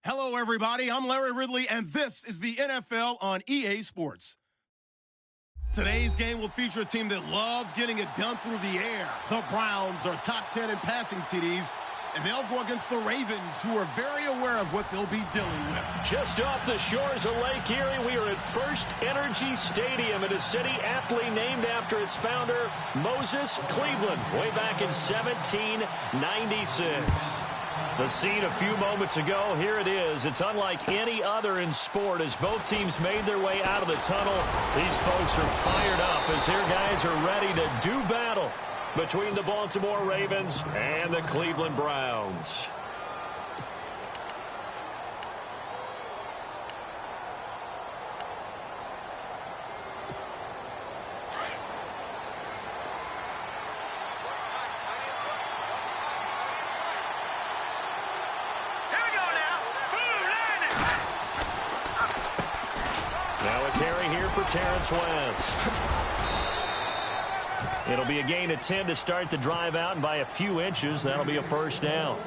Hello, everybody. I'm Larry Ridley, and this is the NFL on EA Sports. Today's game will feature a team that loves getting it done through the air. The Browns are top 10 in passing TDs, and they'll go against the Ravens, who are very aware of what they'll be dealing with. Just off the shores of Lake Erie, we are at First Energy Stadium in a city aptly named after its founder, Moses Cleveland, way back in 1796. The scene a few moments ago, here it is. It's unlike any other in sport as both teams made their way out of the tunnel. These folks are fired up as their guys are ready to do battle between the Baltimore Ravens and the Cleveland Browns. Terrence West. It'll be a gain of 10 to start the drive out, and by a few inches, that'll be a first down.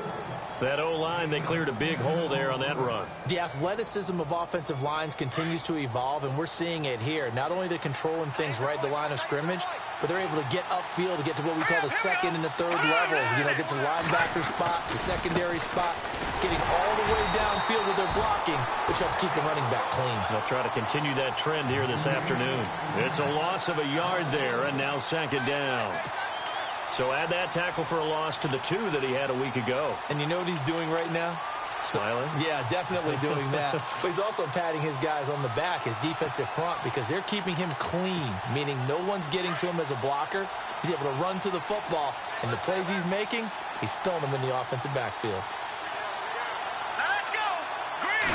That O-line, they cleared a big hole there on that run. The athleticism of offensive lines continues to evolve, and we're seeing it here. Not only they're controlling things right at the line of scrimmage, but they're able to get upfield to get to what we call the second and the third levels. You know, get to linebacker spot, the secondary spot, getting all the way downfield with their blocking, which helps keep the running back clean. They'll try to continue that trend here this afternoon. It's a loss of a yard there, and now second down. So add that tackle for a loss to the 2 that he had a week ago. And you know what he's doing right now? Smiling? Yeah, definitely doing that. But he's also patting his guys on the back, his defensive front, because they're keeping him clean, meaning no one's getting to him as a blocker. He's able to run to the football, and the plays he's making, he's spilling them in the offensive backfield. Now let's go! Green!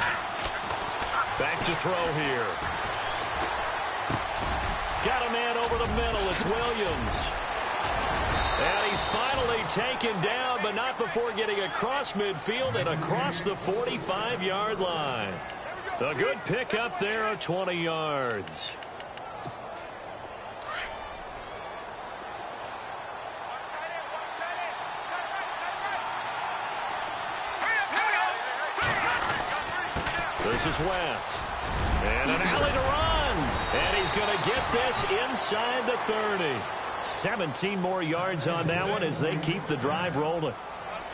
Back to throw here. Got a man over the middle. It's Williams. And he's finally taken down, but not before getting across midfield and across the 45-yard line. A good pickup there of 20 yards. This is West. And an alley to run. And he's going to get this inside the 30. 17 more yards on that one as they keep the drive rolling.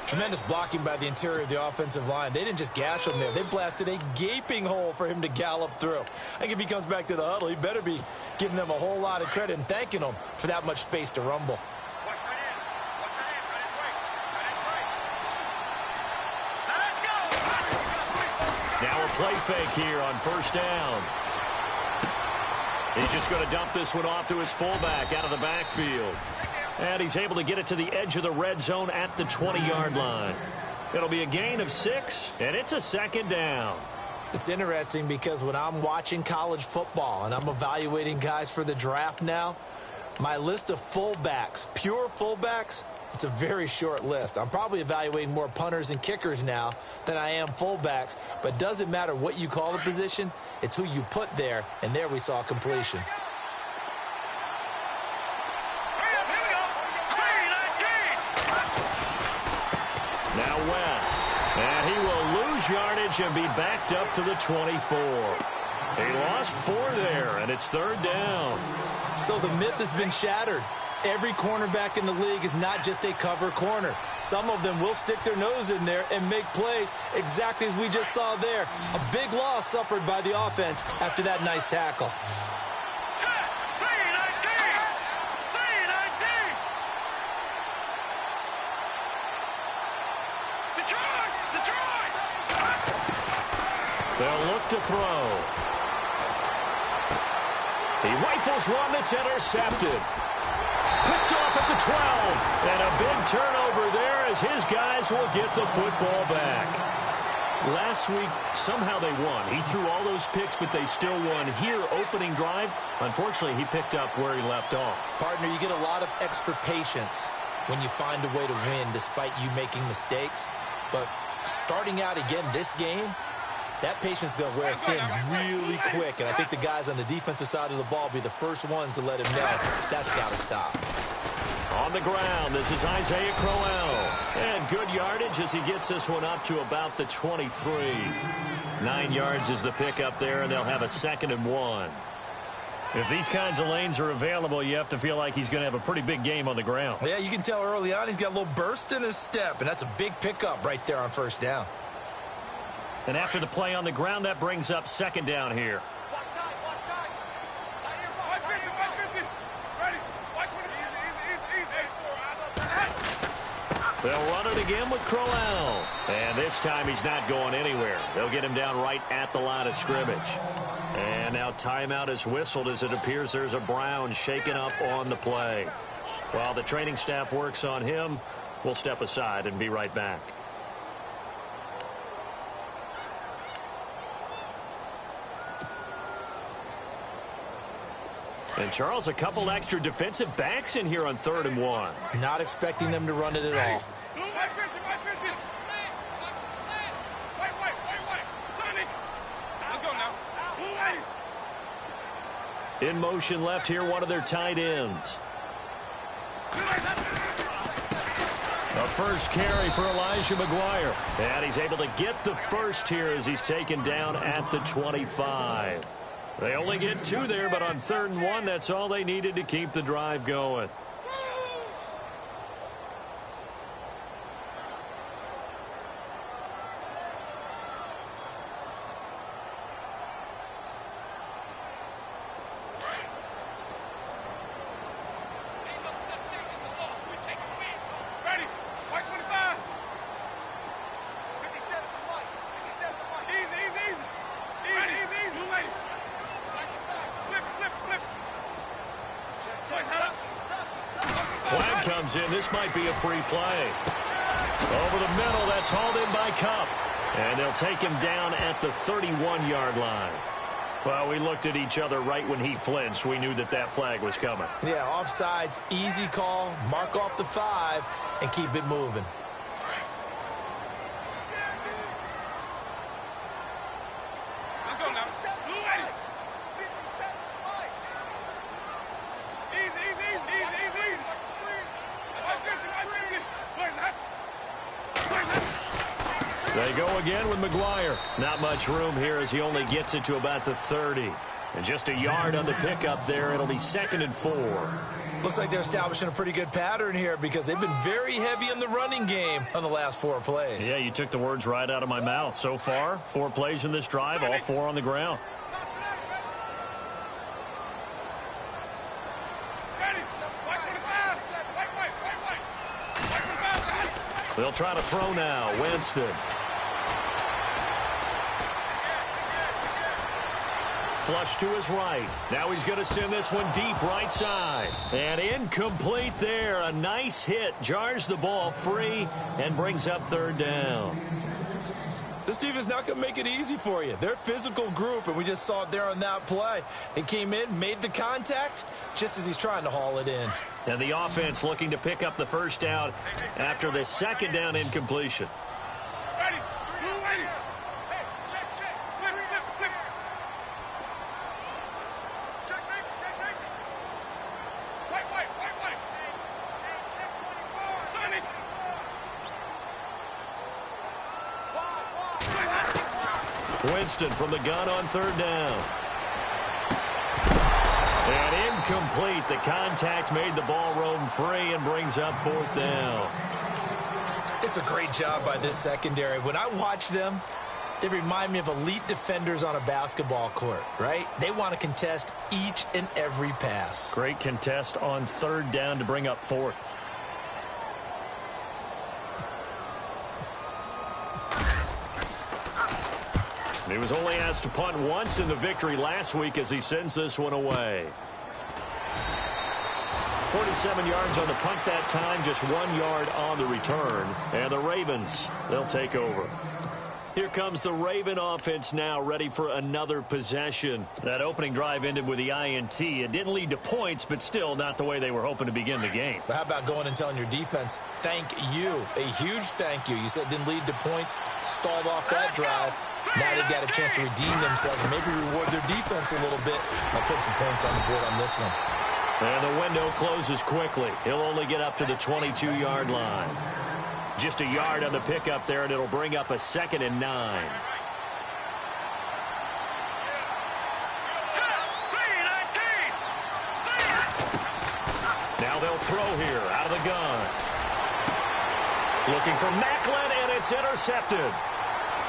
Tremendous blocking by the interior of the offensive line. They didn't just gash him there. They blasted a gaping hole for him to gallop through. I think if he comes back to the huddle, he better be giving them a whole lot of credit and thanking them for that much space to rumble. Now a play fake here on first down. He's just going to dump this one off to his fullback out of the backfield. And he's able to get it to the edge of the red zone at the 20-yard line. It'll be a gain of 6, and it's a second down. It's interesting because when I'm watching college football and I'm evaluating guys for the draft now, my list of fullbacks, pure fullbacks, it's a very short list. I'm probably evaluating more punters and kickers now than I am fullbacks, but it doesn't matter what you call the position, it's who you put there, and there we saw completion. Now West, and he will lose yardage and be backed up to the 24. He lost 4 there, and it's third down. So the myth has been shattered. Every cornerback in the league is not just a cover corner. Some of them will stick their nose in there and make plays exactly as we just saw there. A big loss suffered by the offense after that nice tackle. They'll look to throw. He rifles one that's intercepted. Picked off at the 12. And a big turnover there as his guys will get the football back. Last week, somehow they won. He threw all those picks, but they still won. Here, opening drive, unfortunately, he picked up where he left off. Partner, you get a lot of extra patience when you find a way to win despite you making mistakes. But starting out again this game, that patience is going to wear thin really quick, and I think the guys on the defensive side of the ball will be the first ones to let him know that's got to stop. On the ground, this is Isaiah Crowell. And good yardage as he gets this one up to about the 23. 9 yards is the pickup there, and they'll have a 2nd and 1. If these kinds of lanes are available, you have to feel like he's going to have a pretty big game on the ground. Yeah, you can tell early on he's got a little burst in his step, and that's a big pickup right there on 1st down. And after the play on the ground, that brings up 2nd down here. They'll run it again with Crowell. And this time he's not going anywhere. They'll get him down right at the line of scrimmage. And now timeout is whistled as it appears there's a Brown shaken up on the play. While the training staff works on him, we'll step aside and be right back. And, Charles, a couple extra defensive backs in here on 3rd and 1. Not expecting them to run it at all. In motion left here, one of their tight ends. A first carry for Elijah McGuire. And he's able to get the first here as he's taken down at the 25. They only get 2 there, but on 3rd and 1, that's all they needed to keep the drive going. Flag comes in. This might be a free play. Over the middle, that's hauled in by Kupp. And they'll take him down at the 31-yard line. Well, we looked at each other right when he flinched. We knew that that flag was coming. Yeah, offsides, easy call, mark off the 5, and keep it moving. They go again with McGuire. Not much room here as he only gets it to about the 30. And just a yard on the pickup there. It'll be 2nd and 4. Looks like they're establishing a pretty good pattern here because they've been very heavy in the running game on the last 4 plays. Yeah, you took the words right out of my mouth. So far, 4 plays in this drive, all 4 on the ground. They'll try to throw now. Winston. Flush to his right. Now he's going to send this one deep right side. And incomplete there. A nice hit. Jars the ball free and brings up 3rd down. This defense not going to make it easy for you. They're a physical group, and we just saw it there on that play. He came in, made the contact, just as he's trying to haul it in. And the offense looking to pick up the 1st down after the 2nd down incompletion. Winston from the gun on 3rd down. And incomplete. The contact made the ball roam free and brings up 4th down. It's a great job by this secondary. When I watch them, they remind me of elite defenders on a basketball court, right? They want to contest each and every pass. Great contest on 3rd down to bring up 4th. He was only asked to punt once in the victory last week as he sends this one away. 47 yards on the punt that time, just 1 yard on the return. And the Ravens, they'll take over. Here comes the Raven offense now, ready for another possession. That opening drive ended with the INT. It didn't lead to points, but still not the way they were hoping to begin the game. But how about going and telling your defense, thank you, a huge thank you. You said it didn't lead to points, stalled off that drive. Now they've got a chance to redeem themselves and maybe reward their defense a little bit by putting some points on the board on this one. And the window closes quickly. He'll only get up to the 22-yard line. Just a yard on the pickup there, and it'll bring up a 2nd and 9. Now they'll throw here out of the gun. Looking for Maclin, and it's intercepted.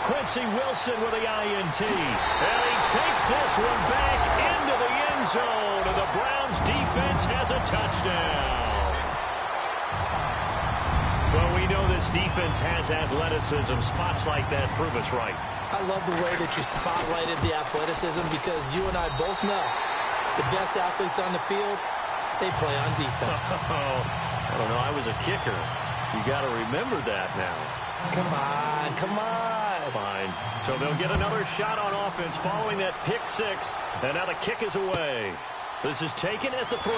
Quincy Wilson with the INT. And he takes this one back into the end zone, and the Browns defense has a touchdown. Well, we know this defense has athleticism. Spots like that prove us right. I love the way that you spotlighted the athleticism because you and I both know the best athletes on the field, they play on defense. I don't know. I was a kicker. You got to remember that now. Come on, come on. Fine. So they'll get another shot on offense following that pick 6. And now the kick is away. This is taken at the 3.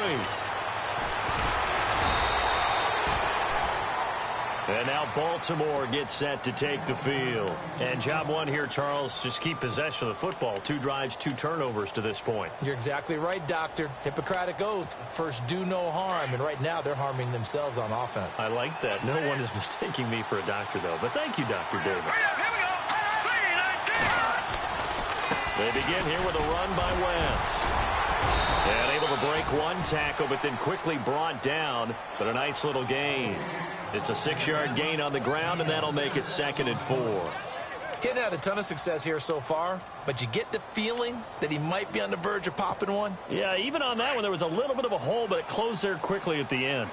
And now Baltimore gets set to take the field. And job one here, Charles, just keep possession of the football. 2 drives, 2 turnovers to this point. You're exactly right, Doctor. Hippocratic oath. First, do no harm. And right now, they're harming themselves on offense. I like that. No one is mistaking me for a doctor, though. But thank you, Dr. Davis. They begin here with a run by West. And able to break one tackle, but then quickly brought down. But a nice little gain. It's a 6-yard gain on the ground, and that'll make it 2nd and 4. Getting out a ton of success here so far, but you get the feeling that he might be on the verge of popping one. Yeah, even on that one, there was a little bit of a hole, but it closed there quickly at the end.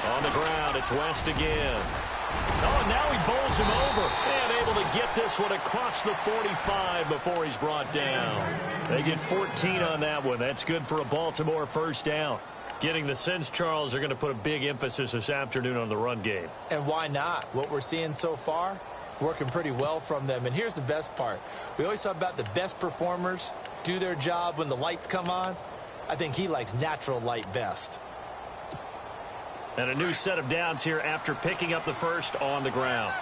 On the ground, it's West again. Oh, and now he bowls him over. And able to get this one across the 45 before he's brought down. They get 14 on that one. That's good for a Baltimore first down. Getting the sense, Charles, they're going to put a big emphasis this afternoon on the run game. And why not? What we're seeing so far, it's working pretty well from them. And here's the best part. We always talk about the best performers do their job when the lights come on. I think he likes natural light best. And a new set of downs here after picking up the first on the ground.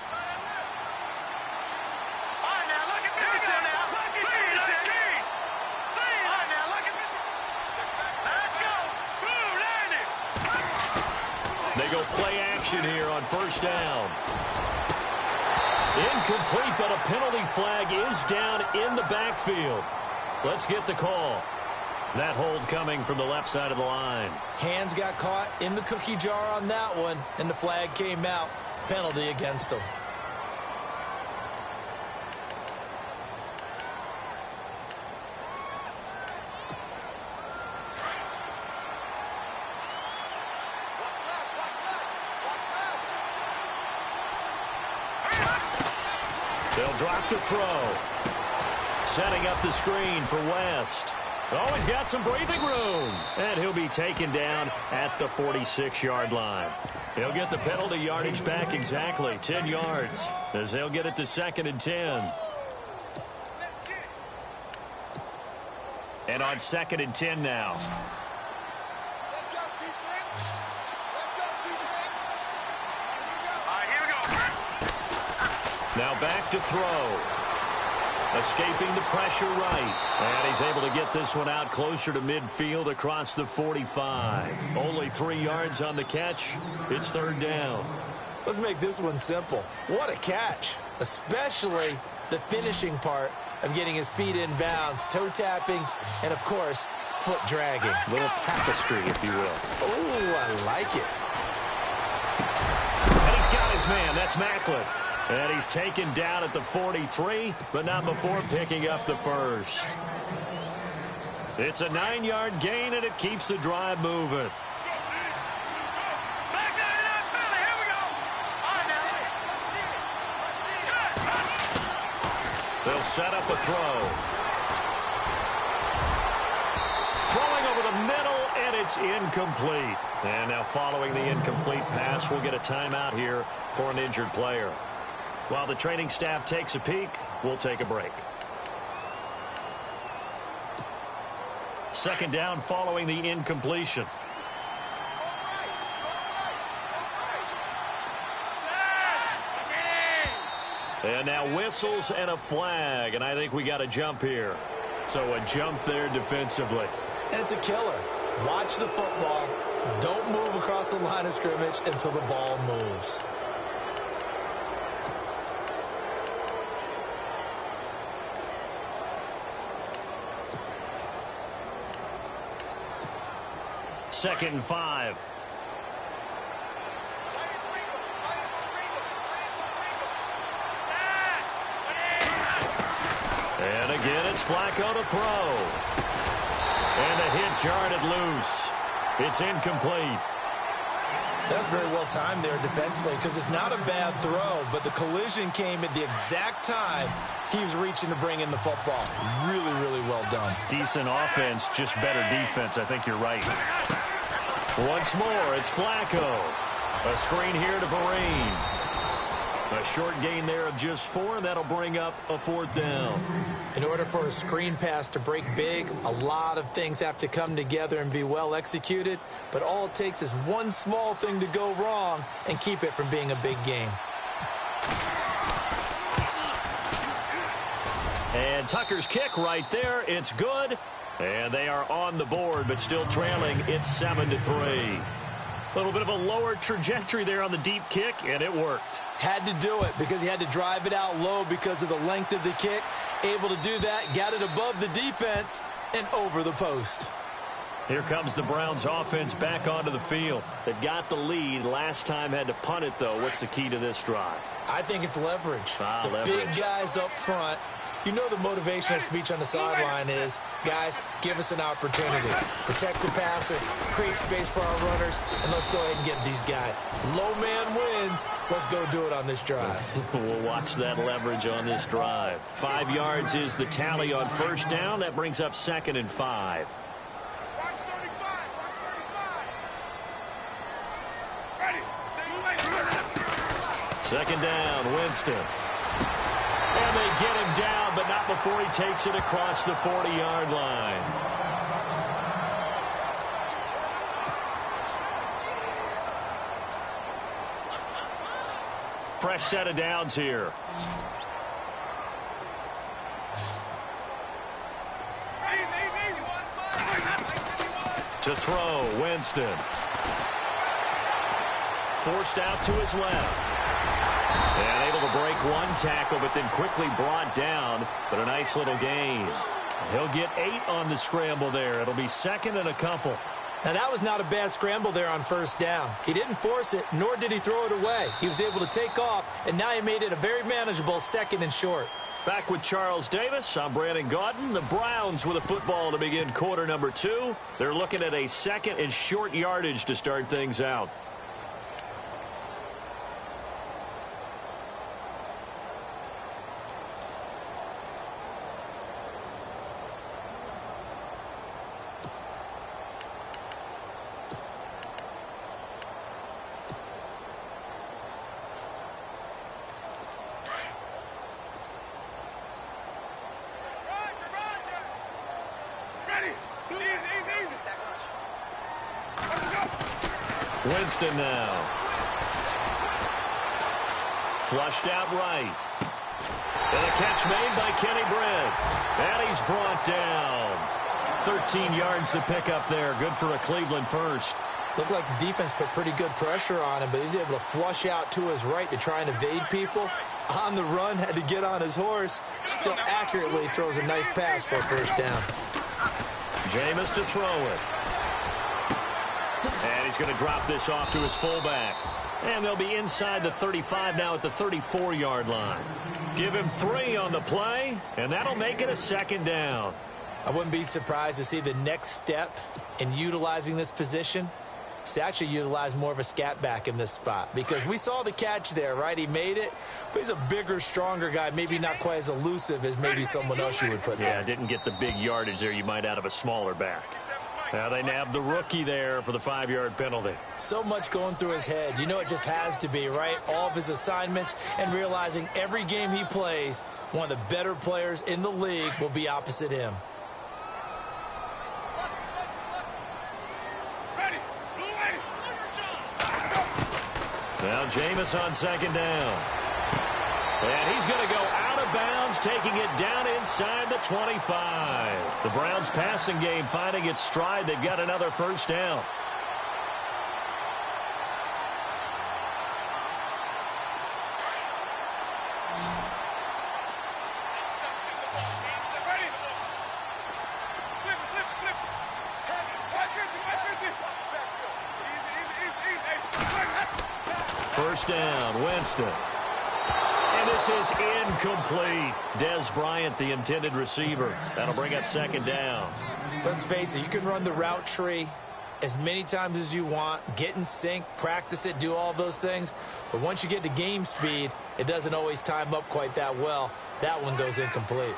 They go play action here on first down. Incomplete, but a penalty flag is down in the backfield. Let's get the call. That hold coming from the left side of the line. Hands got caught in the cookie jar on that one, and the flag came out. Penalty against him. They'll drop the throw. Setting up the screen for West. Oh, he's got some breathing room. And he'll be taken down at the 46-yard line. He'll get the penalty yardage back exactly, 10 yards, as they'll get it to 2nd and 10. And on 2nd and 10 now. Now back to throw. Escaping the pressure right. And he's able to get this one out closer to midfield across the 45. Only 3 yards on the catch. It's 3rd down. Let's make this one simple. What a catch. Especially the finishing part of getting his feet in bounds, toe tapping, and of course, foot dragging. A little tapestry, if you will. Oh, I like it. And he's got his man. That's Maclin. And he's taken down at the 43, but not before picking up the first. It's a 9-yard gain, and it keeps the drive moving. They'll set up a throw. Throwing over the middle, and it's incomplete. And now following the incomplete pass, we'll get a timeout here for an injured player. While the training staff takes a peek, we'll take a break. 2nd down following the incompletion. And now whistles and a flag, and I think we got a jump here. So a jump there defensively. And it's a killer. Watch the football. Don't move across the line of scrimmage until the ball moves. Second and 5. And again, it's Flacco to throw. And a hit jarred it loose. It's incomplete. That's very well timed there defensively because it's not a bad throw, but the collision came at the exact time he was reaching to bring in the football. Really, really well done. Decent offense, just better defense. I think you're right. Once more, it's Flacco. A screen here to Vereen. A short gain there of just 4, and that'll bring up a 4th down. In order for a screen pass to break big, a lot of things have to come together and be well executed, but all it takes is one small thing to go wrong and keep it from being a big game. And Tucker's kick right there. It's good. And they are on the board, but still trailing. It's 7-3. A little bit of a lower trajectory there on the deep kick, and it worked. Had to do it because he had to drive it out low because of the length of the kick. Able to do that, got it above the defense, and over the post. Here comes the Browns offense back onto the field. They've got the lead. Last time had to punt it, though. What's the key to this drive? I think it's leverage. The leverage. Big guys up front. You know the motivational speech on the sideline is, guys, give us an opportunity. Protect the passer, create space for our runners, and let's go ahead and get these guys. Low man wins. Let's go do it on this drive. We'll watch that leverage on this drive. 5 yards is the tally on first down. That brings up 2nd and 5. Second down, Winston. And they get him down, but not before he takes it across the 40-yard line. Fresh set of downs here. To throw, Winston. Forced out to his left. And able to break one tackle, but then quickly brought down. But a nice little gain. He'll get 8 on the scramble there. It'll be 2nd and a couple. Now, that was not a bad scramble there on first down. He didn't force it, nor did he throw it away. He was able to take off, and now he made it a very manageable 2nd and short. Back with Charles Davis, I'm Brandon Gaudin. The Browns with a football to begin quarter number 2. They're looking at a 2nd and short yardage to start things out. Winston now. Flushed out right. And a catch made by Kenny Britt. And he's brought down. 13 yards to pick up there. Good for a Cleveland first. Looked like the defense put pretty good pressure on him, but he's able to flush out to his right to try and evade people. On the run, had to get on his horse. Still accurately throws a nice pass for a first down. Jameis to throw it. And he's going to drop this off to his fullback. And they'll be inside the 35 now at the 34-yard line. Give him 3 on the play, and that'll make it a 2nd down. I wouldn't be surprised to see the next step in utilizing this position is to actually utilize more of a scat back in this spot. Because we saw the catch there, right? He made it, but he's a bigger, stronger guy, maybe not quite as elusive as maybe someone else you would put there. Yeah, didn't get the big yardage there you might out of a smaller back. Now they nabbed the rookie there for the 5-yard penalty. So much going through his head. You know it just has to be, right? All of his assignments and realizing every game he plays, one of the better players in the league will be opposite him. Now Jameis on 2nd down. And he's going to go out of bounds, taking it down inside the 25. The Browns passing game finding its stride. They've got another first down. First down, Winston. And this is incomplete. Dez Bryant, the intended receiver. That'll bring up second down. Let's face it, you can run the route tree as many times as you want, get in sync, practice it, do all those things. But once you get to game speed, it doesn't always time up quite that well. That one goes incomplete.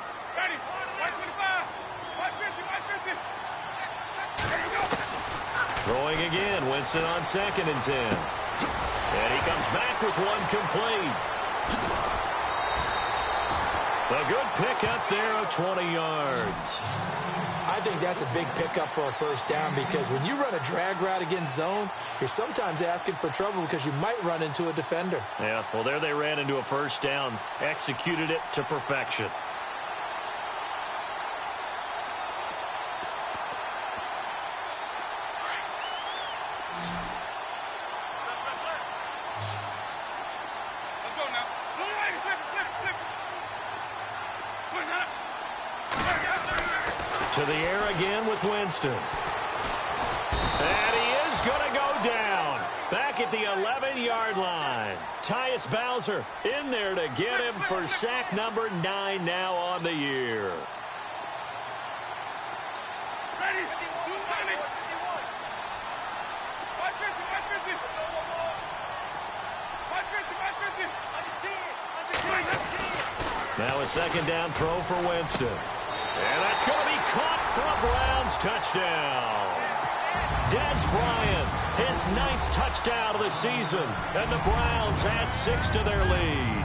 Throwing again, Winston on 2nd and 10. And he comes back with one complete. A good pickup there of 20 yards. I think that's a big pickup for a first down because when you run a drag route against zone, you're sometimes asking for trouble because you might run into a defender. Yeah, well, there they ran into a first down, executed it to perfection. To the air again with Winston. And he is going to go down. Back at the 11-yard line. Tyus Bowser in there to get him for sack number 9 now on the year. Now a second down throw for Winston. And that's going to be caught for a Browns touchdown. Dez Bryant, his 9th touchdown of the season. And the Browns add 6 to their lead.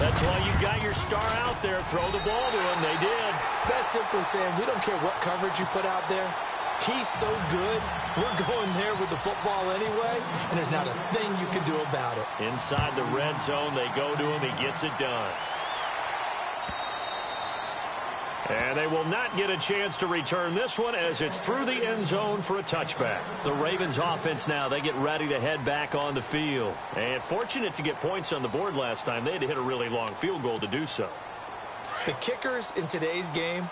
That's why you got your star out there. Throw the ball to him. They did. That's simply saying we don't care what coverage you put out there. He's so good. We're going there with the football anyway, and there's not a thing you can do about it. Inside the red zone, they go to him. He gets it done. And they will not get a chance to return this one as it's through the end zone for a touchback. The Ravens offense now, they get ready to head back on the field. And fortunate to get points on the board last time. They had to hit a really long field goal to do so. The kickers in today's game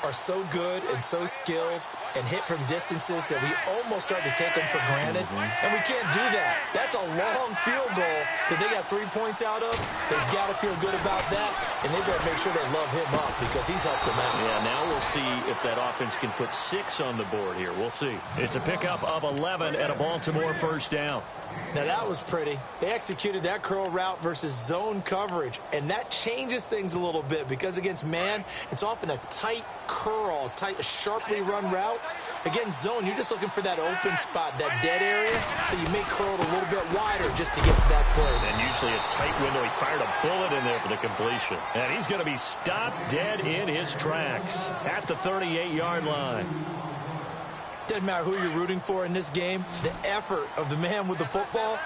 are so good and so skilled and hit from distances that we almost start to take them for granted. And we can't do that. That's a long field goal that they got 3 points out of. They've got to feel good about that, and they better make sure they love him up because he's helped them out. Yeah, now we'll see if that offense can put 6 on the board here. We'll see. It's a pickup of 11 and a Baltimore first down. Now, that was pretty. They executed that curl route versus zone coverage, and that changes things a little bit because against man, it's often a tight curl, tight, sharply run route. Against zone, you're just looking for that open spot, that dead area, so you may curl it a little bit wider just to get to that place. And usually a tight window. He fired a bullet in there for the completion. And he's going to be stopped dead in his tracks at the 38-yard line. Doesn't matter who you're rooting for in this game. The effort of the man with the football,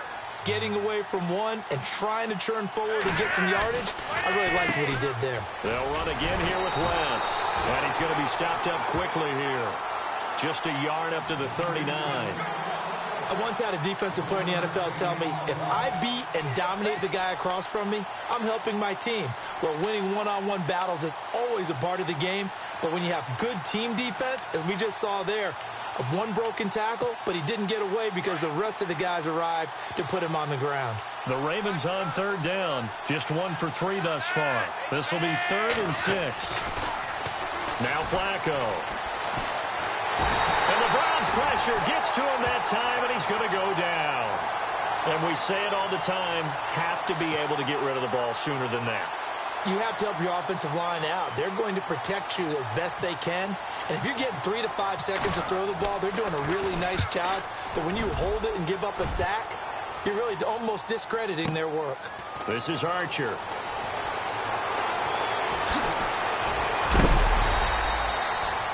getting away from one and trying to churn forward and get some yardage, I really liked what he did there. They'll run again here with West. And he's going to be stopped up quickly here. Just a yard up to the 39. I once had a defensive player in the NFL tell me, if I beat and dominate the guy across from me, I'm helping my team. Well, winning one-on-one battles is always a part of the game, but when you have good team defense, as we just saw there, one broken tackle, but he didn't get away because the rest of the guys arrived to put him on the ground. The Ravens on 3rd down. Just 1 for 3 thus far. This will be 3rd and 6. Now Flacco. And the Browns pressure gets to him that time, and he's going to go down. And we say it all the time, have to be able to get rid of the ball sooner than that. You have to help your offensive line out. They're going to protect you as best they can. And if you're getting 3 to 5 seconds to throw the ball, they're doing a really nice job. But when you hold it and give up a sack, you're really almost discrediting their work. This is Archer.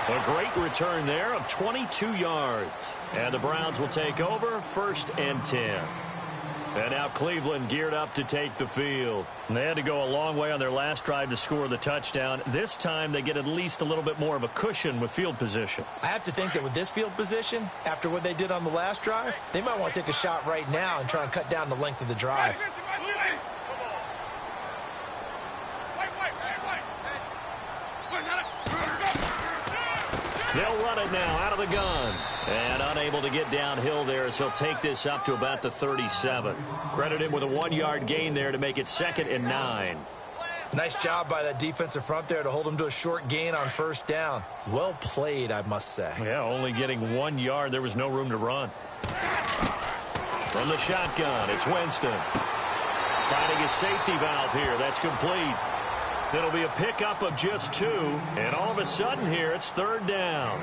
A great return there of 22 yards. And the Browns will take over 1st and 10. And now Cleveland geared up to take the field. And they had to go a long way on their last drive to score the touchdown. This time they get at least a little bit more of a cushion with field position. I have to think that with this field position, after what they did on the last drive, they might want to take a shot right now and try and cut down the length of the drive. They'll run it now out of the gun. And unable to get downhill there as he'll take this up to about the 37. Credit him with a 1-yard gain there to make it 2nd and 9. Nice job by that defensive front there to hold him to a short gain on first down. Well played, I must say. Yeah, only getting 1 yard. There was no room to run. From the shotgun, it's Winston. Finding his safety valve here. That's complete. It'll be a pickup of just 2, and all of a sudden here, it's 3rd down.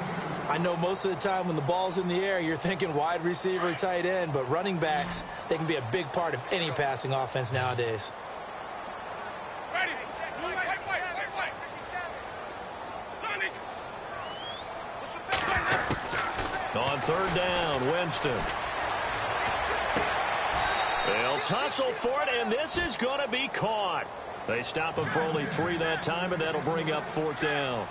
I know most of the time when the ball's in the air, you're thinking wide receiver, tight end, but running backs, they can be a big part of any passing offense nowadays. On 3rd down, Winston. They'll tussle for it, and this is going to be caught. They stop him for only 3 that time, and that'll bring up 4th down.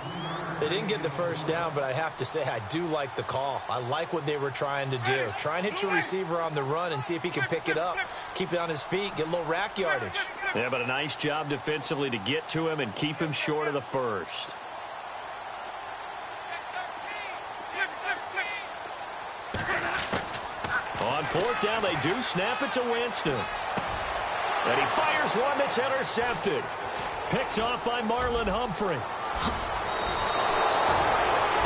They didn't get the first down, but I have to say I do like the call. I like what they were trying to do. Try and hit your receiver on the run and see if he can pick it up, keep it on his feet, get a little rack yardage. Yeah, but a nice job defensively to get to him and keep him short of the first. On 4th down, they do snap it to Winston. And he fires one that's intercepted. Picked off by Marlon Humphrey.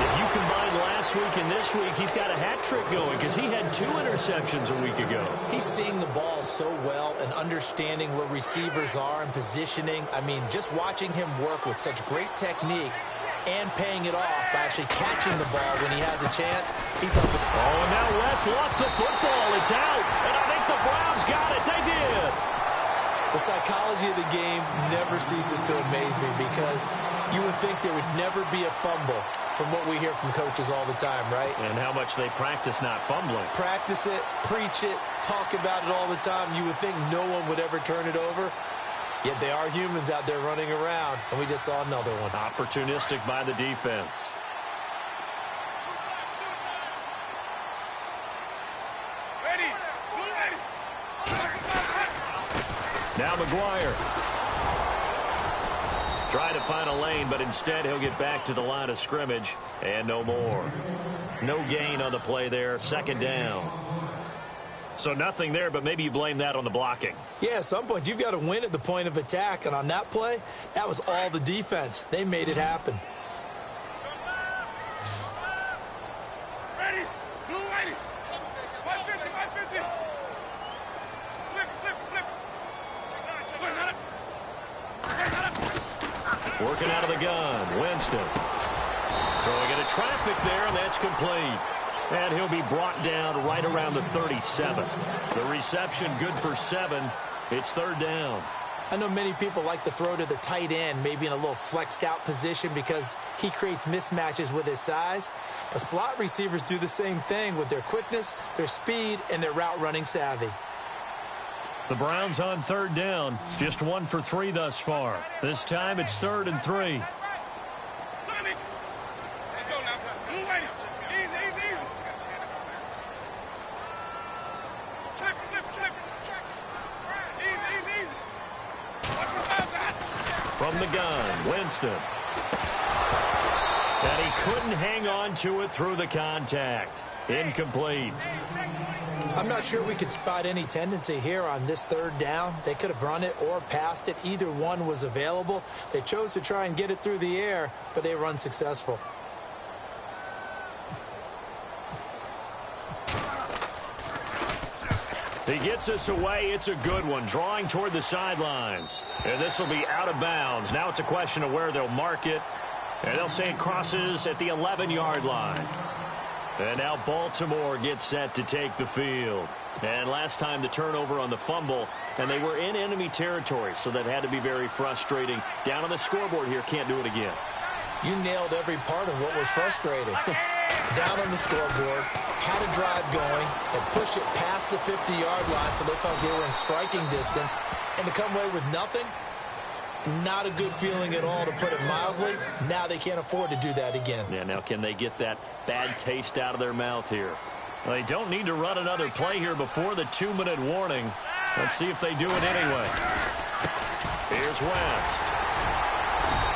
If you combine last week and this week, he's got a hat trick going because he had 2 interceptions a week ago. He's seeing the ball so well and understanding where receivers are and positioning. I mean, just watching him work with such great technique and paying it off by actually catching the ball when he has a chance. He's up with Oh, and now West lost the football. It's out. And I think the Browns got it. They did. The psychology of the game never ceases to amaze me because you would think there would never be a fumble from what we hear from coaches all the time, right? And how much they practice not fumbling. Practice it, preach it, talk about it all the time. You would think no one would ever turn it over. Yet they are humans out there running around, and we just saw another one. Opportunistic by the defense. Now McGuire. Trying to find a lane, but instead he'll get back to the line of scrimmage, and no more. No gain on the play there, 2nd down. So nothing there, but maybe you blame that on the blocking. Yeah, at some point you've got to win at the point of attack, and on that play, that was all the defense. They made it happen. Working out of the gun, Winston. Throwing into traffic there, and that's complete. And he'll be brought down right around the 37. The reception good for 7. It's 3rd down. I know many people like to throw to the tight end, maybe in a little flexed out position because he creates mismatches with his size. But slot receivers do the same thing with their quickness, their speed, and their route running savvy. The Browns on 3rd down. Just 1 for 3 thus far. This time it's 3rd and 3. From the gun, Winston. And he couldn't hang on to it through the contact. Incomplete. I'm not sure we could spot any tendency here on this 3rd down. They could have run it or passed it. Either one was available. They chose to try and get it through the air, but they were unsuccessful. He gets us away. It's a good one. Drawing toward the sidelines. And this will be out of bounds. Now it's a question of where they'll mark it. And they'll say it crosses at the 11-yard line. And now Baltimore gets set to take the field. And last time the turnover on the fumble, and they were in enemy territory, so that had to be very frustrating. Down on the scoreboard here, can't do it again. You nailed every part of what was frustrating. Down on the scoreboard, had a drive going, had pushed it past the 50-yard line so they felt they were in striking distance, and to come away with nothing, not a good feeling at all, to put it mildly. Now they can't afford to do that again. Yeah, now can they get that bad taste out of their mouth here? Well, they don't need to run another play here before the 2-minute warning. Let's see if they do it anyway. Here's West.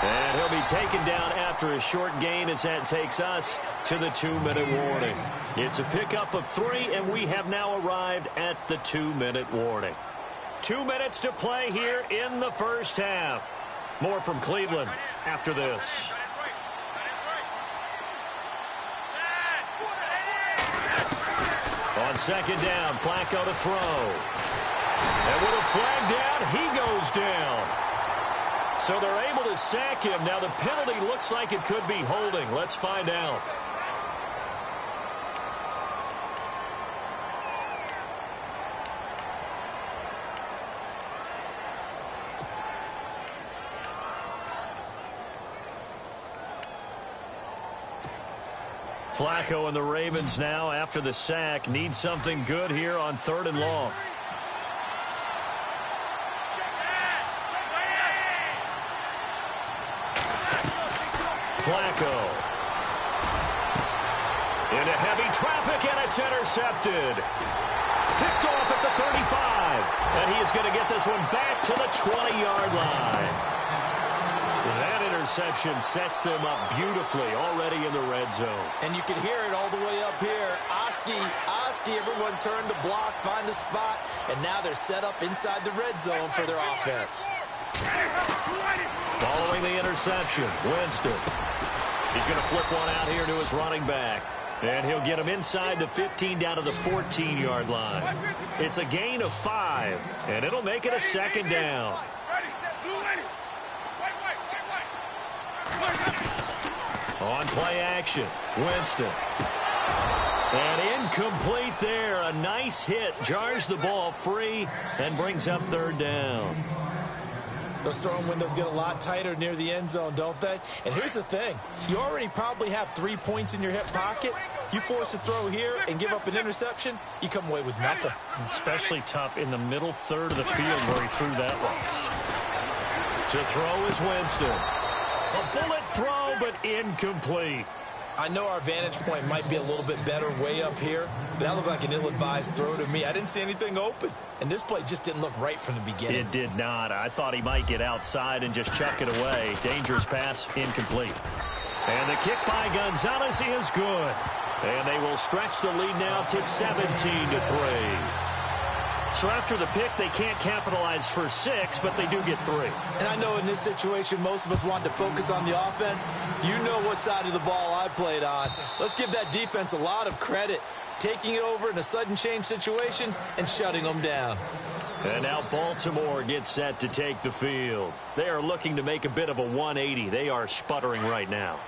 And he'll be taken down after a short gain as that takes us to the 2-minute warning. It's a pickup of 3, and we have now arrived at the 2-minute warning. 2 minutes to play here in the first half. More from Cleveland after this. On second down, Flacco to throw. And with a flag down, he goes down. So they're able to sack him. Now the penalty looks like it could be holding. Let's find out. Flacco and the Ravens now, after the sack, need something good here on 3rd and long. Flacco. Into heavy traffic, and it's intercepted. Picked off at the 35. And he is going to get this one back to the 20-yard line. That interception sets them up beautifully already in the red zone. And you can hear it all the way up here. Oski, everyone turned to block, find a spot, and now they're set up inside the red zone for their offense. Following the interception, Winston. He's going to flip one out here to his running back. And he'll get him inside the 15 down to the 14-yard line. It's a gain of 5, and it'll make it a second down. On play action, Winston. And incomplete there. A nice hit. Jars the ball free and brings up 3rd down. Those throwing windows get a lot tighter near the end zone, don't they? And here's the thing. You already probably have 3 points in your hip pocket. You force a throw here and give up an interception, you come away with nothing. Especially tough in the middle third of the field where he threw that one. To throw is Winston. A bullet throw, but incomplete. I know our vantage point might be a little bit better way up here, but that looked like an ill-advised throw to me. I didn't see anything open, and this play just didn't look right from the beginning. It did not. I thought he might get outside and just chuck it away. Dangerous pass, incomplete. And the kick by Gonzalez is good. And they will stretch the lead now to 17-3. So after the pick, they can't capitalize for 6, but they do get 3. And I know in this situation, most of us want to focus on the offense. You know what side of the ball I played on. Let's give that defense a lot of credit. Taking it over in a sudden change situation and shutting them down. And now Baltimore gets set to take the field. They are looking to make a bit of a 180. They are sputtering right now.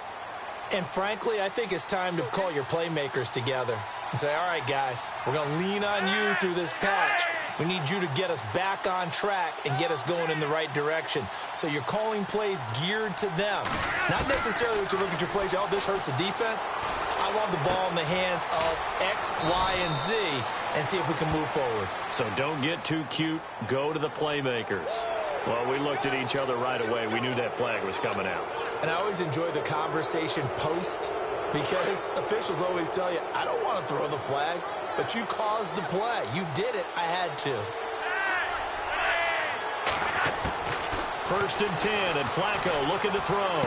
And frankly, I think it's time to call your playmakers together and say, all right, guys, we're going to lean on you through this patch. We need you to get us back on track and get us going in the right direction. So you're calling plays geared to them. Not necessarily what you look at your plays, oh, this hurts the defense. I want the ball in the hands of X, Y, and Z and see if we can move forward. So don't get too cute. Go to the playmakers. Well, we looked at each other right away. We knew that flag was coming out. And I always enjoy the conversation post because officials always tell you, I don't want to throw the flag, but you caused the play. You did it. I had to. 1st and 10, and Flacco looking to throw.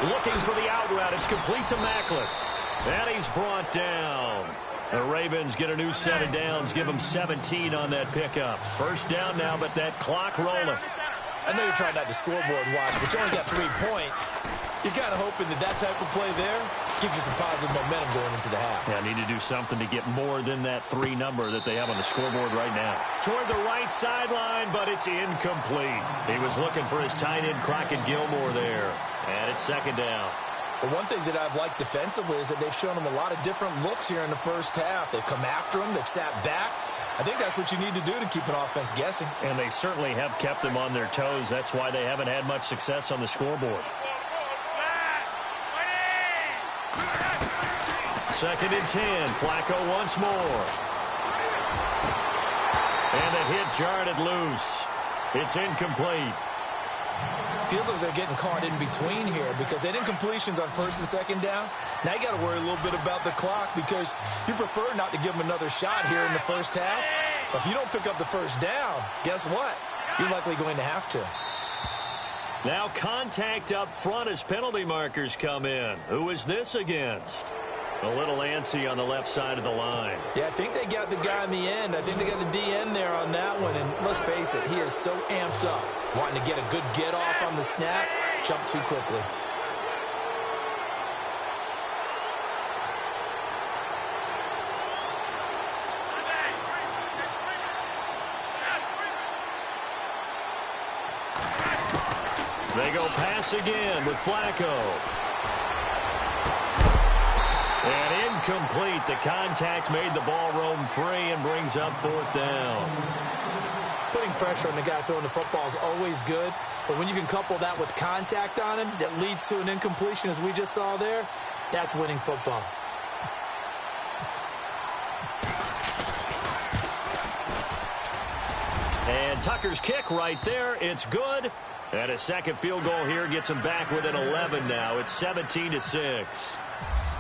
Looking for the out route. It's complete to Maclin. And he's brought down. The Ravens get a new set of downs, give them 17 on that pickup. 1st down now, but that clock rolling. I know you're trying not to scoreboard watch, but you only got 3 points. You're kind of hoping that that type of play there gives you some positive momentum going into the half. Yeah, need to do something to get more than that 3 number that they have on the scoreboard right now. Toward the right sideline, but it's incomplete. He was looking for his tight end, Crockett Gilmore there. And it's 2nd down. But one thing that I've liked defensively is that they've shown him a lot of different looks here in the first half. They've come after him. They've sat back. I think that's what you need to do to keep an offense guessing. And they certainly have kept them on their toes. That's why they haven't had much success on the scoreboard. 2nd and 10. Flacco once more. And a hit jarred it loose. It's incomplete. Feels like they're getting caught in between here because they did incompletions on 1st and 2nd down. Now you got to worry a little bit about the clock because you prefer not to give them another shot here in the first half. But if you don't pick up the 1st down, guess what? You're likely going to have to. Now contact up front as penalty markers come in. Who is this against? A little antsy on the left side of the line. Yeah, I think they got the guy in the end. I think they got the DN there on that one. And let's face it, he is so amped up, wanting to get a good get off on the snap, jump too quickly. They go pass again with Flacco. And incomplete. The contact made the ball roam free and brings up 4th down. Putting pressure on the guy throwing the football is always good, but when you can couple that with contact on him that leads to an incompletion, as we just saw there, that's winning football. And Tucker's kick right there. It's good. And a second field goal here gets him back within 11 now. It's 17-6.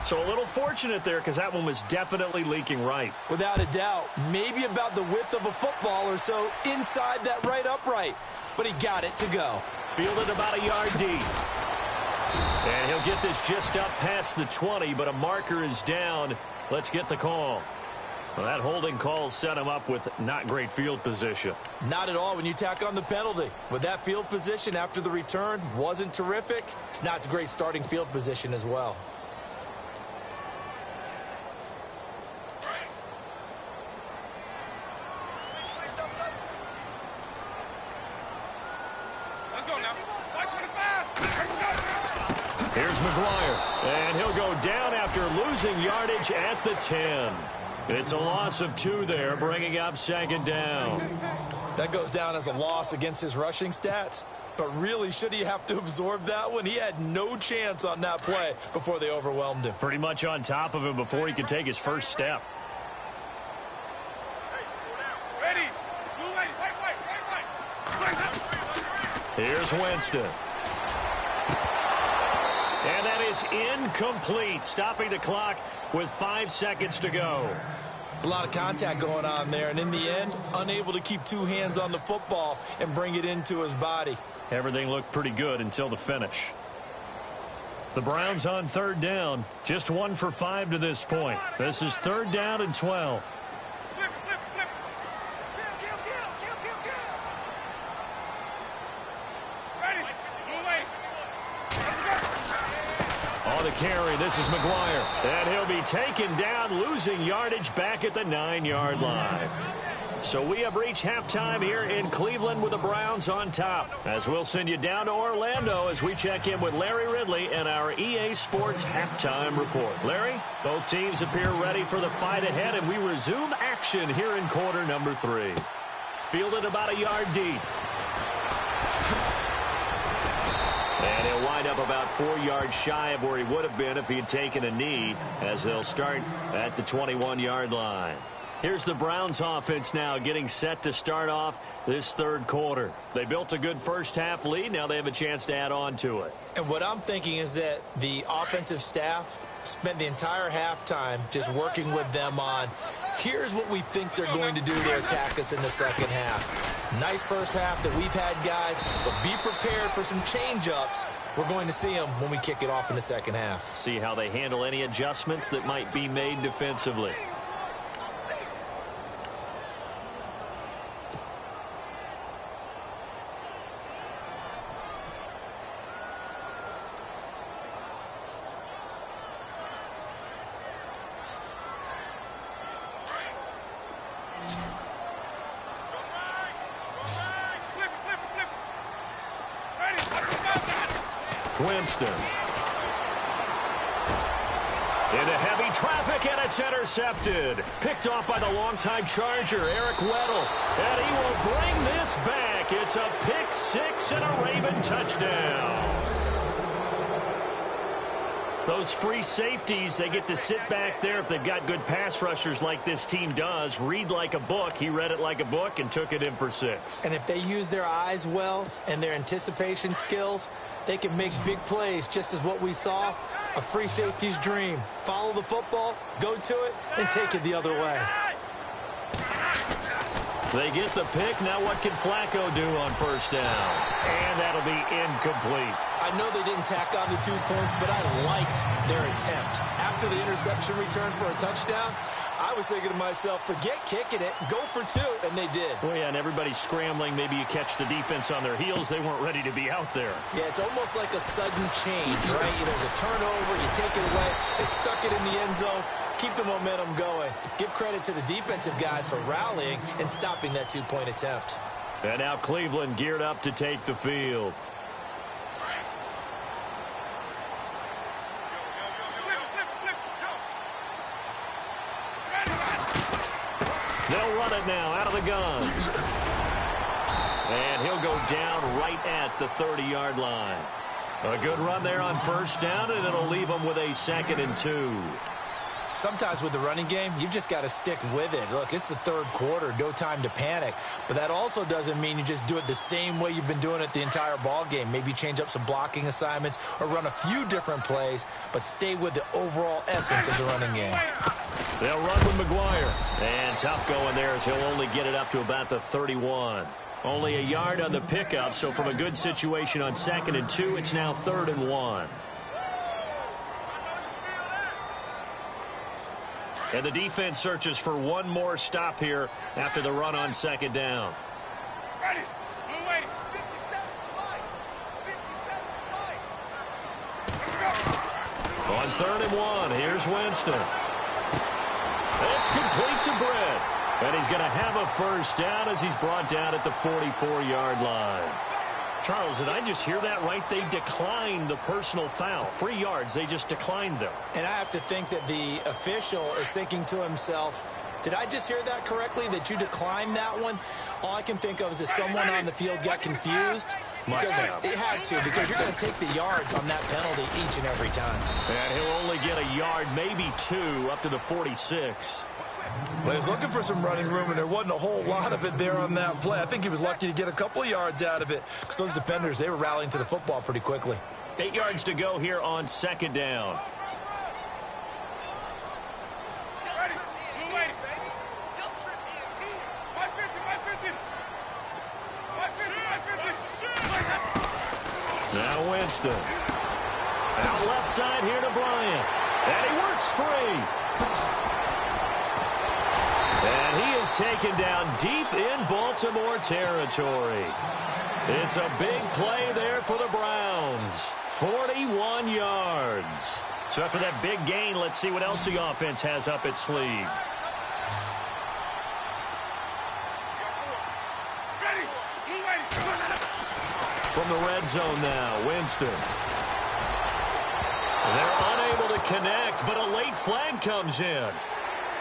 So a little fortunate there because that one was definitely leaking right. Without a doubt, maybe about the width of a football or so inside that right upright. But he got it to go. Fielded about a yard deep. And he'll get this just up past the 20, but a marker is down. Let's get the call. Well, that holding call set him up with not great field position. Not at all when you tack on the penalty. With that field position after the return wasn't terrific. It's not a great starting field position as well. Here's McGuire, and he'll go down after losing yardage at the 10. It's a loss of 2 there, bringing up 2nd down. That goes down as a loss against his rushing stats. But really, should he have to absorb that one? He had no chance on that play before they overwhelmed him. Pretty much on top of him before he could take his first step. Ready. Here's Winston. And that is incomplete, stopping the clock with 5 seconds to go. It's a lot of contact going on there, and in the end, unable to keep 2 hands on the football and bring it into his body. Everything looked pretty good until the finish. The Browns on 3rd down, just 1 for 5 to this point. This is 3rd down and 12. On the carry, this is McGuire. And he'll be taken down, losing yardage back at the 9-yard line. So we have reached halftime here in Cleveland with the Browns on top. As we'll send you down to Orlando as we check in with Larry Ridley and our EA Sports halftime report. Larry, both teams appear ready for the fight ahead, and we resume action here in quarter number 3. Fielded about a yard deep. And he'll wind up about 4 yards shy of where he would have been if he had taken a knee, as they'll start at the 21-yard line. Here's the Browns offense now getting set to start off this 3rd quarter. They built a good first half lead. Now they have a chance to add on to it. And what I'm thinking is that the offensive staff spent the entire halftime just working with them on, here's what we think they're going to do to attack us in the second half. Nice first half that we've had, guys, but be prepared for some change-ups. We're going to see them when we kick it off in the second half. See how they handle any adjustments that might be made defensively. Winston. Into heavy traffic, and it's intercepted. Picked off by the longtime Charger, Eric Weddle. And he will bring this back. It's a pick 6 and a Raven touchdown. Those free safeties, they get to sit back there if they've got good pass rushers like this team does. Read like a book. He read it like a book and took it in for 6. And if they use their eyes well and their anticipation skills, they can make big plays, just as what we saw. A free safety's dream. Follow the football, go to it, and take it the other way. They get the pick. Now what can Flacco do on first down? And that'll be incomplete. I know they didn't tack on the 2 points, but I liked their attempt. After the interception return for a touchdown, I was thinking to myself, forget kicking it, go for 2, and they did. Well, yeah, and everybody's scrambling. Maybe you catch the defense on their heels. They weren't ready to be out there. Yeah, it's almost like a sudden change, right? There's a turnover, you take it away, they stuck it in the end zone. Keep the momentum going. Give credit to the defensive guys for rallying and stopping that 2-point attempt. And now Cleveland geared up to take the field. They'll run it now out of the gun. And he'll go down right at the 30-yard line. A good run there on first down, and it'll leave them with a 2nd and 2. Sometimes with the running game, you've just got to stick with it. Look, it's the 3rd quarter, no time to panic. But that also doesn't mean you just do it the same way you've been doing it the entire ball game. Maybe change up some blocking assignments or run a few different plays, but stay with the overall essence of the running game. They'll run with McGuire. And tough going there as he'll only get it up to about the 31. Only a yard on the pickup, so from a good situation on 2nd and 2, it's now 3rd and 1. And the defense searches for one more stop here after the run on 2nd down. Ready. Blue way. On 3rd and 1, here's Winston. It's complete to Britt. And he's going to have a first down as he's brought down at the 44-yard line. Charles, did I just hear that right? They declined the personal foul. 3 yards, they just declined them. And I have to think that the official is thinking to himself, did I just hear that correctly, that you declined that one? All I can think of is that someone on the field got confused. Because it had to, because you're going to take the yards on that penalty each and every time. And he'll only get a yard, maybe 2, up to the 46. Well, he was looking for some running room, and there wasn't a whole lot of it there on that play. I think he was lucky to get a couple of yards out of it because those defenders, they were rallying to the football pretty quickly. 8 yards to go here on 2nd down. Ready. Blue way. 550. Now Winston. Out left side here to Bryant. And he works free. And he is taken down deep in Baltimore territory. It's a big play there for the Browns. 41 yards. So after that big gain, let's see what else the offense has up its sleeve. From the red zone now, Winston. They're unable to connect, but a late flag comes in.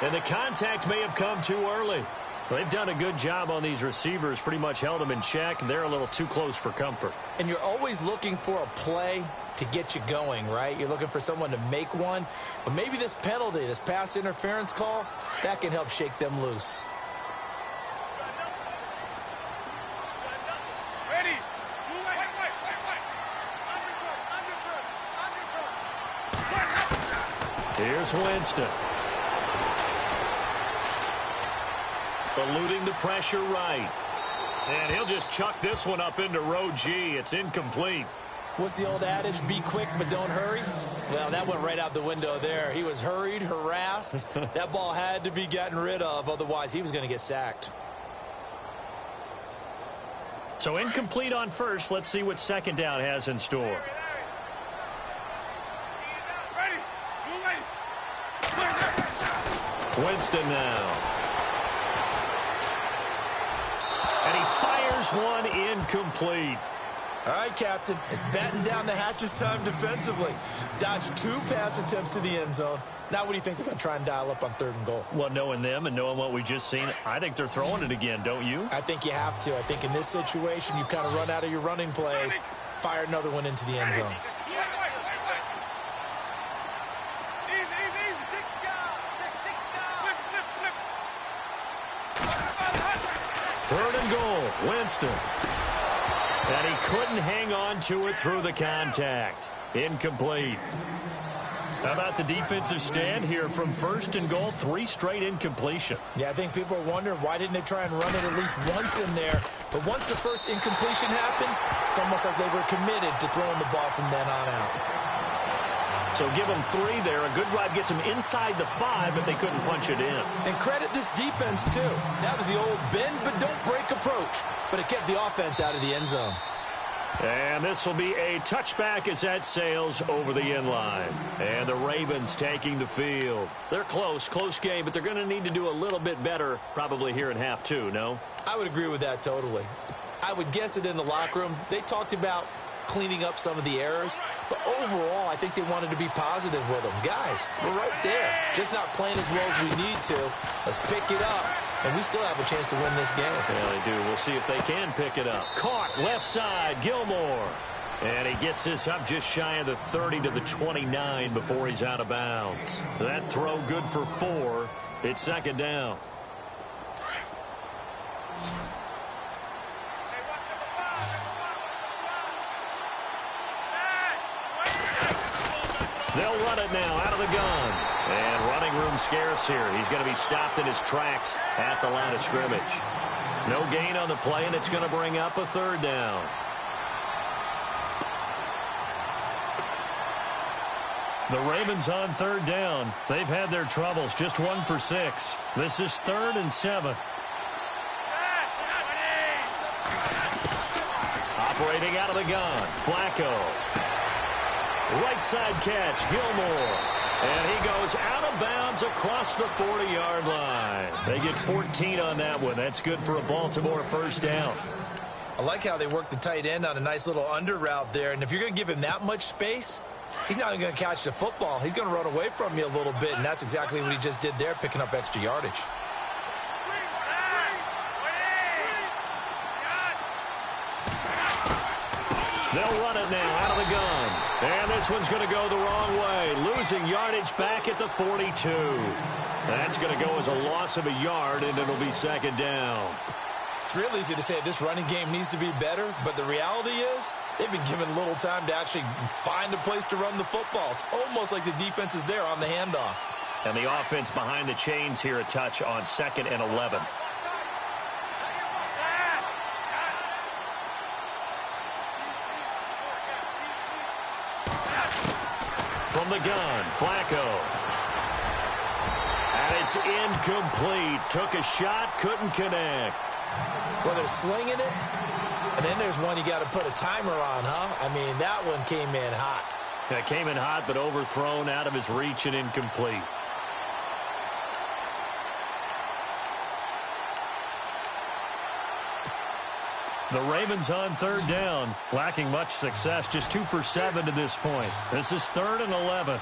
And the contact may have come too early. They've done a good job on these receivers, pretty much held them in check. They're a little too close for comfort. And you're always looking for a play to get you going, right? You're looking for someone to make one. But maybe this penalty, this pass interference call, that can help shake them loose. Ready. Here's Winston. Eluding the pressure right. And he'll just chuck this one up into row G. It's incomplete. What's the old adage? Be quick, but don't hurry? Well, that went right out the window there. He was hurried, harassed. That ball had to be gotten rid of. Otherwise, he was going to get sacked. So incomplete on first. Let's see what 2nd down has in store. Winston now. And he fires one incomplete. All right, Captain. It's batten down the hatches time defensively. Dodged 2 pass attempts to the end zone. Now what do you think they're going to try and dial up on 3rd and goal? Well, knowing them and knowing what we just seen, I think they're throwing it again, don't you? I think you have to. I think in this situation, you've kind of run out of your running plays. Fire another one into the end zone. Third and goal, Winston. And he couldn't hang on to it through the contact. Incomplete. How about the defensive stand here from first and goal? 3 straight incompletion. Yeah, I think people are wondering why didn't they try and run it at least once in there. But once the first incompletion happened, it's almost like they were committed to throwing the ball from then on out. So give them 3 there. A good drive gets them inside the 5, but they couldn't punch it in. And credit this defense, too. That was the old bend but don't break approach. But it kept the offense out of the end zone. And this will be a touchback as that sails over the end line. And the Ravens taking the field. They're close game, but they're going to need to do a little bit better probably here in half 2, no? I would agree with that totally. I would guess it in the locker room. They talked about cleaning up some of the errors, but overall, I think they wanted to be positive with them. Guys, we're right there. Just not playing as well as we need to. Let's pick it up, and we still have a chance to win this game. Yeah, they do. We'll see if they can pick it up. Caught left side, Gilmore. And he gets this up just shy of the 30 to the 29 before he's out of bounds. That throw good for 4. It's second down. They'll run it now out of the gun. And running room scarce here. He's going to be stopped in his tracks at the line of scrimmage. No gain on the play, and it's going to bring up a third down. The Ravens on third down. They've had their troubles. Just 1 for 6. This is 3rd and 7. Operating out of the gun. Flacco. Right side catch, Gilmore. And he goes out of bounds across the 40-yard line. They get 14 on that one. That's good for a Baltimore first down. I like how they work the tight end on a nice little under route there. And if you're going to give him that much space, he's not going to catch the football. He's going to run away from you a little bit, and that's exactly what he just did there, picking up extra yardage. They'll run it now out of the gun. And this one's going to go the wrong way. Losing yardage back at the 42. That's going to go as a loss of a yard, and it'll be second down. It's real easy to say this running game needs to be better, but the reality is they've been given little time to actually find a place to run the football. It's almost like the defense is there on the handoff. And the offense behind the chains here a touch on 2nd and 11. From the gun, Flacco. And it's incomplete. Took a shot, couldn't connect. Well, they're slinging it, and then there's one you got to put a timer on, huh? I mean, that one came in hot. It came in hot, but overthrown out of his reach and incomplete. The Ravens on third down, lacking much success, just 2 for 7 to this point. This is 3rd and 11.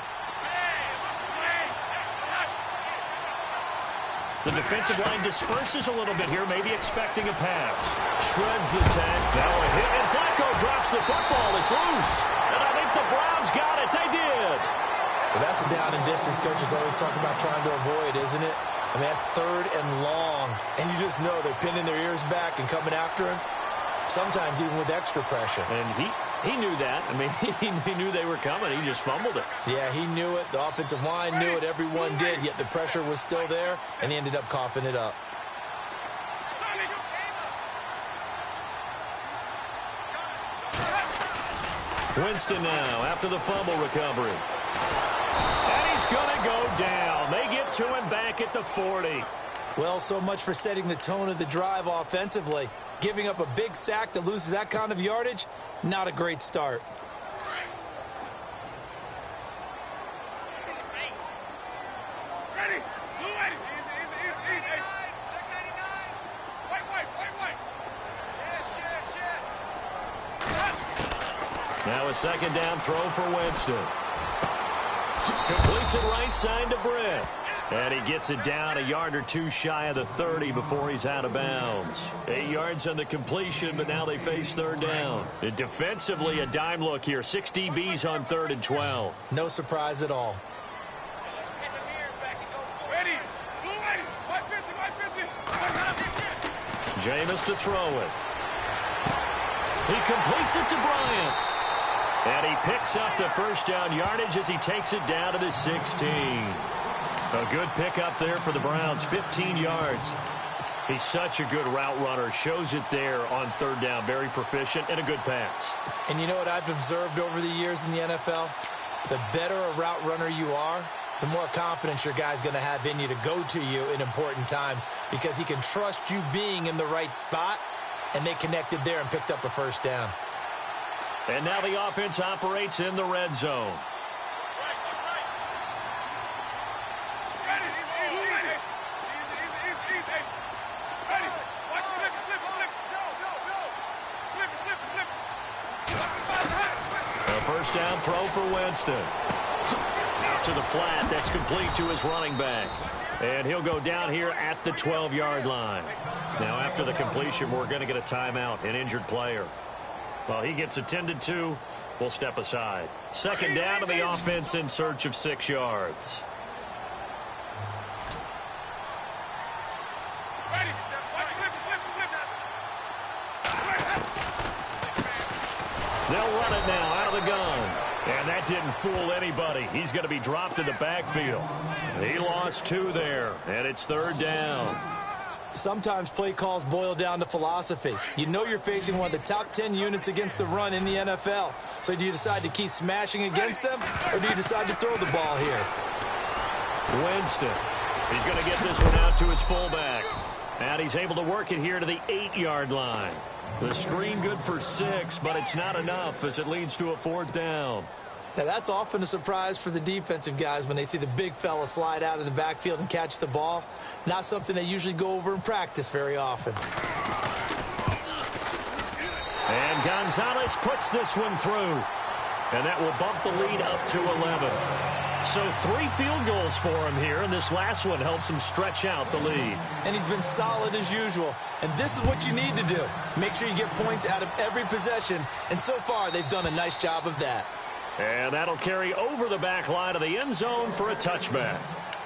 The defensive line disperses a little bit here, maybe expecting a pass. Shreds the tack. Now a hit, and Flacco drops the football. It's loose. And I think the Browns got it. They did. Well, that's a down and distance coaches always talk about trying to avoid, isn't it? I mean, that's 3rd and long. And you just know they're pinning their ears back and coming after him. Sometimes even with extra pressure. And he knew that. I mean, he knew they were coming. He just fumbled it. Yeah, he knew it. The offensive line knew it. Everyone did. Yet the pressure was still there, and he ended up coughing it up. Winston now after the fumble recovery. And he's going to go down. They get to him back at the 40. Well, so much for setting the tone of the drive offensively. Giving up a big sack that loses that kind of yardage, not a great start. Ready. Blue ready. Easy. Check 99. White. Now a second down throw for Winston. Completes it right side to Britt. And he gets it down a yard or 2 shy of the 30 before he's out of bounds. 8 yards on the completion, but now they face third down. And defensively, a dime look here. 6 DBs on 3rd and 12. No surprise at all. Ready. Blue ready. 150. Jameis to throw it. He completes it to Bryant. And he picks up the first down yardage as he takes it down to the 16. A good pickup there for the Browns, 15 yards. He's such a good route runner. Shows it there on third down. Very proficient and a good pass. And you know what I've observed over the years in the NFL? The better a route runner you are, the more confidence your guy's going to have in you to go to you in important times because he can trust you being in the right spot, and they connected there and picked up a first down. And now the offense operates in the red zone. A first down throw for Winston. To the flat, that's complete to his running back. And he'll go down here at the 12-yard line. Now after the completion, we're going to get a timeout, an injured player. Well, he gets attended to. We'll step aside. Second down to the offense in search of 6 yards. They'll run it now out of the gun. And that didn't fool anybody. He's going to be dropped in the backfield. He lost 2 there, and it's third down. Sometimes play calls boil down to philosophy. You know you're facing one of the top 10 units against the run in the NFL. So do you decide to keep smashing against them, or do you decide to throw the ball here? Winston. He's going to get this one out to his fullback. And he's able to work it here to the 8-yard line. The screen good for 6, but it's not enough as it leads to a fourth down. Now, that's often a surprise for the defensive guys when they see the big fella slide out of the backfield and catch the ball. Not something they usually go over in practice very often. And Gonzalez puts this one through. And that will bump the lead up to 11. So 3 field goals for him here, and this last one helps him stretch out the lead. And he's been solid as usual. And this is what you need to do. Make sure you get points out of every possession. And so far, they've done a nice job of that. And that'll carry over the back line of the end zone for a touchback.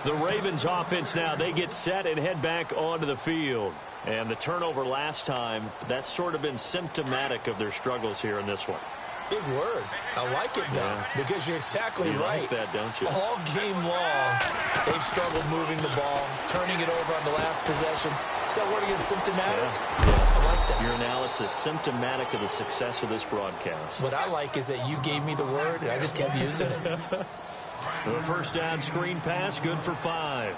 The Ravens offense now, they get set and head back onto the field. And the turnover last time, that's sort of been symptomatic of their struggles here in this one. Big word. I like it, though, because you're exactly right. You like that, don't you? All game long, they've struggled moving the ball, turning it over on the last possession. Is that word again, symptomatic? Yeah. I like that. Your analysis, symptomatic of the success of this broadcast. What I like is that you gave me the word, and I just kept using it. The first down screen pass, good for 5.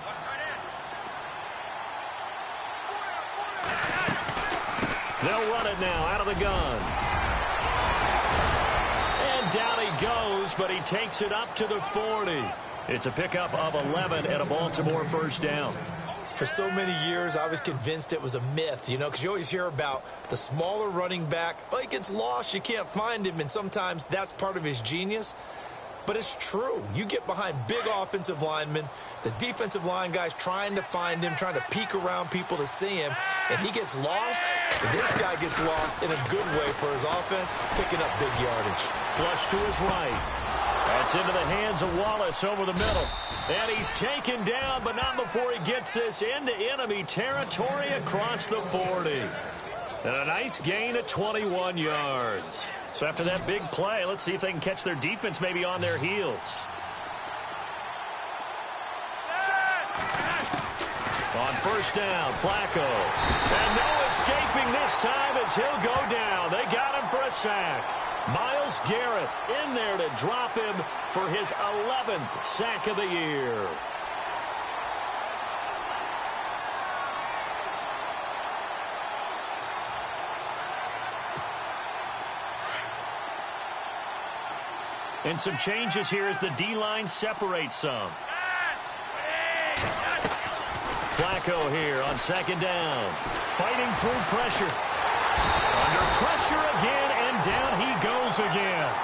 They'll run it now out of the gun. Down he goes, but he takes it up to the 40. It's a pickup of 11 and a Baltimore first down. For so many years, I was convinced it was a myth, you know, because you always hear about the smaller running back. Oh, he gets lost, you can't find him, and sometimes that's part of his genius. But it's true. You get behind big offensive linemen, the defensive line guys trying to find him, trying to peek around people to see him, and he gets lost. This guy gets lost in a good way for his offense, picking up big yardage. Flush to his right. That's into the hands of Wallace over the middle. And he's taken down, but not before he gets this into enemy territory across the 40. And a nice gain of 21 yards. So after that big play, let's see if they can catch their defense maybe on their heels. On first down, Flacco. And no escaping this time as he'll go down. They got him for a sack. Myles Garrett in there to drop him for his 11th sack of the year. And some changes here as the D-line separates some. Flacco here on second down. Fighting through pressure. Under pressure again, and down he goes again.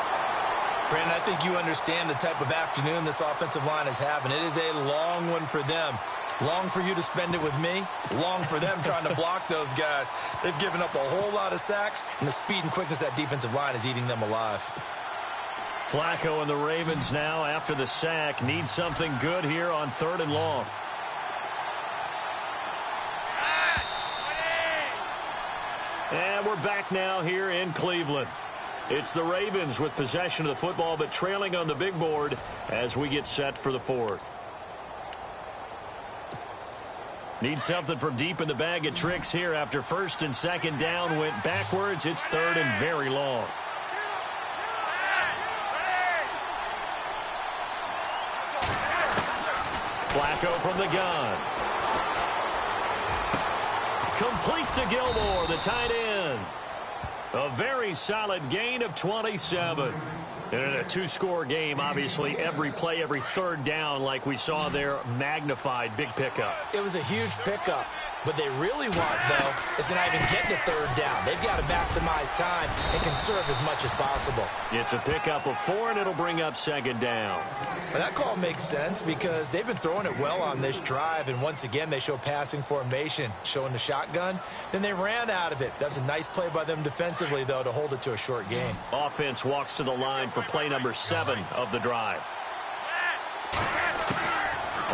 Brandon, I think you understand the type of afternoon this offensive line is having. It is a long one for them. Long for you to spend it with me. Long for them trying to block those guys. They've given up a whole lot of sacks, and the speed and quickness of that defensive line is eating them alive. Flacco and the Ravens now, after the sack, need something good here on third and long. And we're back now here in Cleveland. It's the Ravens with possession of the football, but trailing on the big board as we get set for the fourth. Need something from deep in the bag of tricks here after first and second down went backwards. It's third and very long. Flacco from the gun. Complete to Gilmore, the tight end. A very solid gain of 27. And in a two-score game, obviously, every play, every third down, like we saw there, magnified. Big pickup. It was a huge pickup. What they really want, though, is to not even get to third down. They've got to maximize time and conserve as much as possible. It's a pickup of 4, and it'll bring up second down. Well, that call makes sense because they've been throwing it well on this drive, and once again, they show passing formation, showing the shotgun. Then they ran out of it. That's a nice play by them defensively, though, to hold it to a short game. Offense walks to the line for play number 7 of the drive.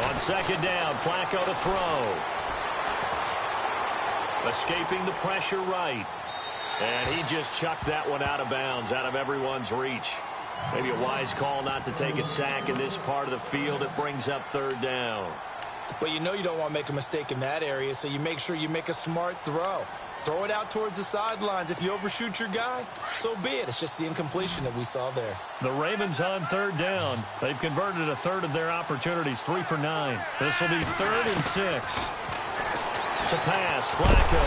On second down, Flacco to throw. Escaping the pressure right. And he just chucked that one out of bounds, out of everyone's reach. Maybe a wise call not to take a sack in this part of the field. It brings up third down. Well, you know you don't want to make a mistake in that area, so you make sure you make a smart throw. Throw it out towards the sidelines. If you overshoot your guy, so be it. It's just the incompletion that we saw there. The Ravens on third down. They've converted a third of their opportunities, 3 for 9. This will be 3rd and 6. To pass, Flacco.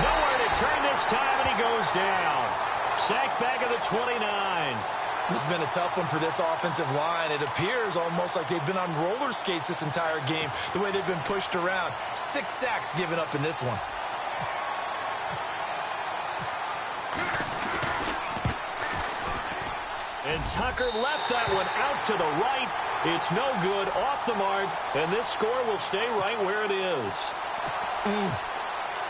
Nowhere to turn this time, and he goes down. Sacked back at the 29. This has been a tough one for this offensive line. It appears almost like they've been on roller skates this entire game, the way they've been pushed around. 6 sacks given up in this one. And Tucker left that one out to the right. It's no good, off the mark, and this score will stay right where it is.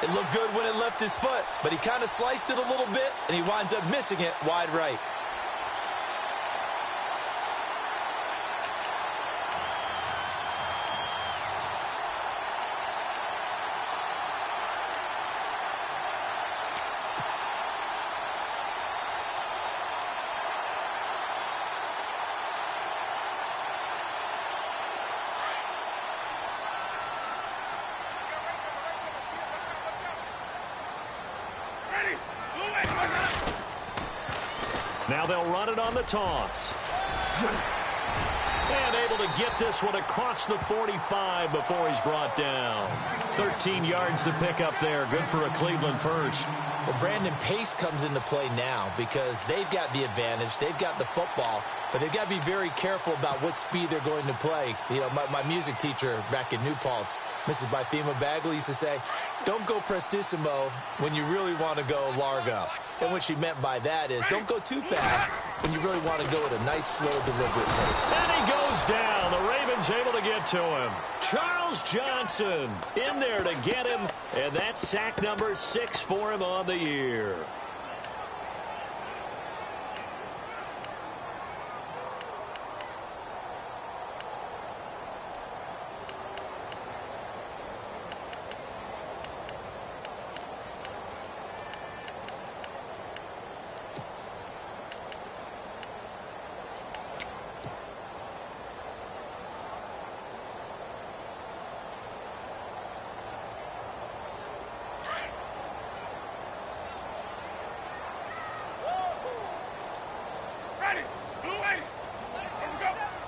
It looked good when it left his foot, but he kind of sliced it a little bit, and he winds up missing it wide right. Now they'll run it on the toss. And able to get this one across the 45 before he's brought down. 13 yards to pick up there. Good for a Cleveland first. Well, Brandon, pace comes into play now because they've got the advantage. They've got the football, but they've got to be very careful about what speed they're going to play. You know, my music teacher back in New Paltz, Mrs. Bythema Bagley, used to say, don't go prestissimo when you really want to go largo. And what she meant by that is don't go too fast when you really want to go at a nice, slow, deliberate pace. And he goes down. The Ravens able to get to him. Charles Johnson in there to get him, and that's sack number 6 for him on the year.